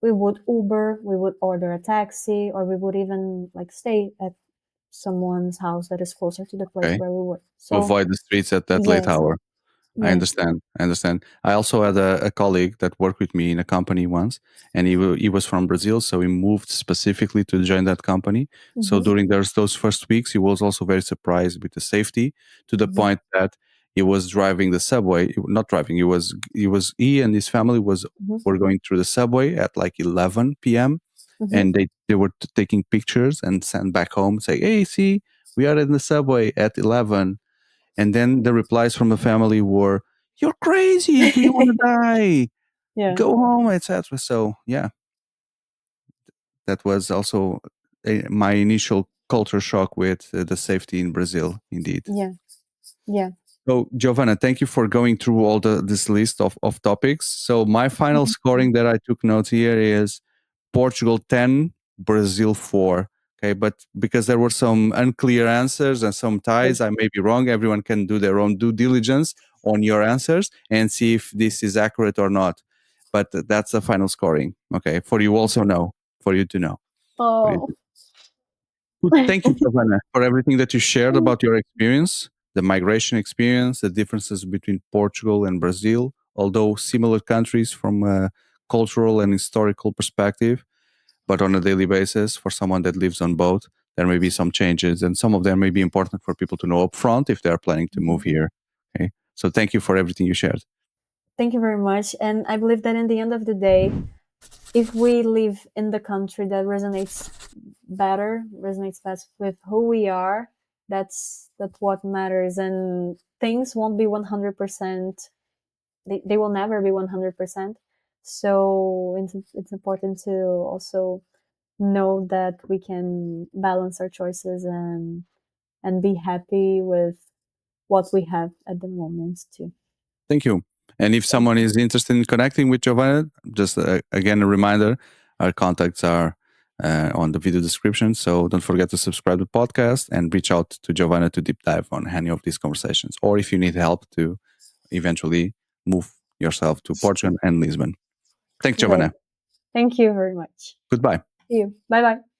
[SPEAKER 2] we would Uber, we would order a taxi, or we would even like stay at someone's house that is closer to the place
[SPEAKER 1] Okay.
[SPEAKER 2] where we were.
[SPEAKER 1] To
[SPEAKER 2] So,
[SPEAKER 1] avoid the streets at that late
[SPEAKER 2] yes,
[SPEAKER 1] hour. I
[SPEAKER 2] yes.
[SPEAKER 1] understand. I understand. I also had a colleague that worked with me in a company once, and he was from Brazil, so he moved specifically to join that company. So
[SPEAKER 2] Mm-hmm,
[SPEAKER 1] during those first weeks, he was also very surprised with the safety, to the
[SPEAKER 2] mm-hmm,
[SPEAKER 1] point that he was driving the subway. Not driving. He and his family
[SPEAKER 2] mm-hmm,
[SPEAKER 1] were going through the subway at like 11 p.m.
[SPEAKER 2] mm-hmm.
[SPEAKER 1] and they were taking pictures and sent back home, say, "Hey, see, we are in the subway at 11." And then the replies from the family were, "You're crazy. Do you want to die?
[SPEAKER 2] Yeah.
[SPEAKER 1] Go home," etc. So yeah, that was also my initial culture shock with the safety in Brazil, indeed.
[SPEAKER 2] Yeah. Yeah.
[SPEAKER 1] So, Giovanna, thank you for going through all this list of topics. So, my final scoring that I took notes here is Portugal 10, Brazil 4. Okay, but because there were some unclear answers and some ties, I may be wrong. Everyone can do their own due diligence on your answers and see if this is accurate or not. But that's the final scoring. Okay, for you also know, for you to know.
[SPEAKER 2] Oh.
[SPEAKER 1] Thank you, Giovanna, for everything that you shared about your experience, the migration experience, the differences between Portugal and Brazil, although similar countries from a cultural and historical perspective, but on a daily basis, for someone that lives on both, there may be some changes, and some of them may be important for people to know upfront if they are planning to move here. Okay, so thank you for everything you shared.
[SPEAKER 2] Thank you very much. And I believe that in the end of the day, if we live in the country that resonates best with who we are, that's what matters. And things won't be 100%. They will never be 100%. So it's important to also know that we can balance our choices and be happy with what we have at the moment too.
[SPEAKER 1] Thank you. And if someone is interested in connecting with Giovanna, just again a reminder, our contacts are on the video description. So don't forget to subscribe to the podcast and reach out to Giovanna to deep dive on any of these conversations. Or if you need help to eventually move yourself to Portugal and Lisbon. Thanks, Giovanna.
[SPEAKER 2] Thank you very much.
[SPEAKER 1] Goodbye.
[SPEAKER 2] See you. Bye bye.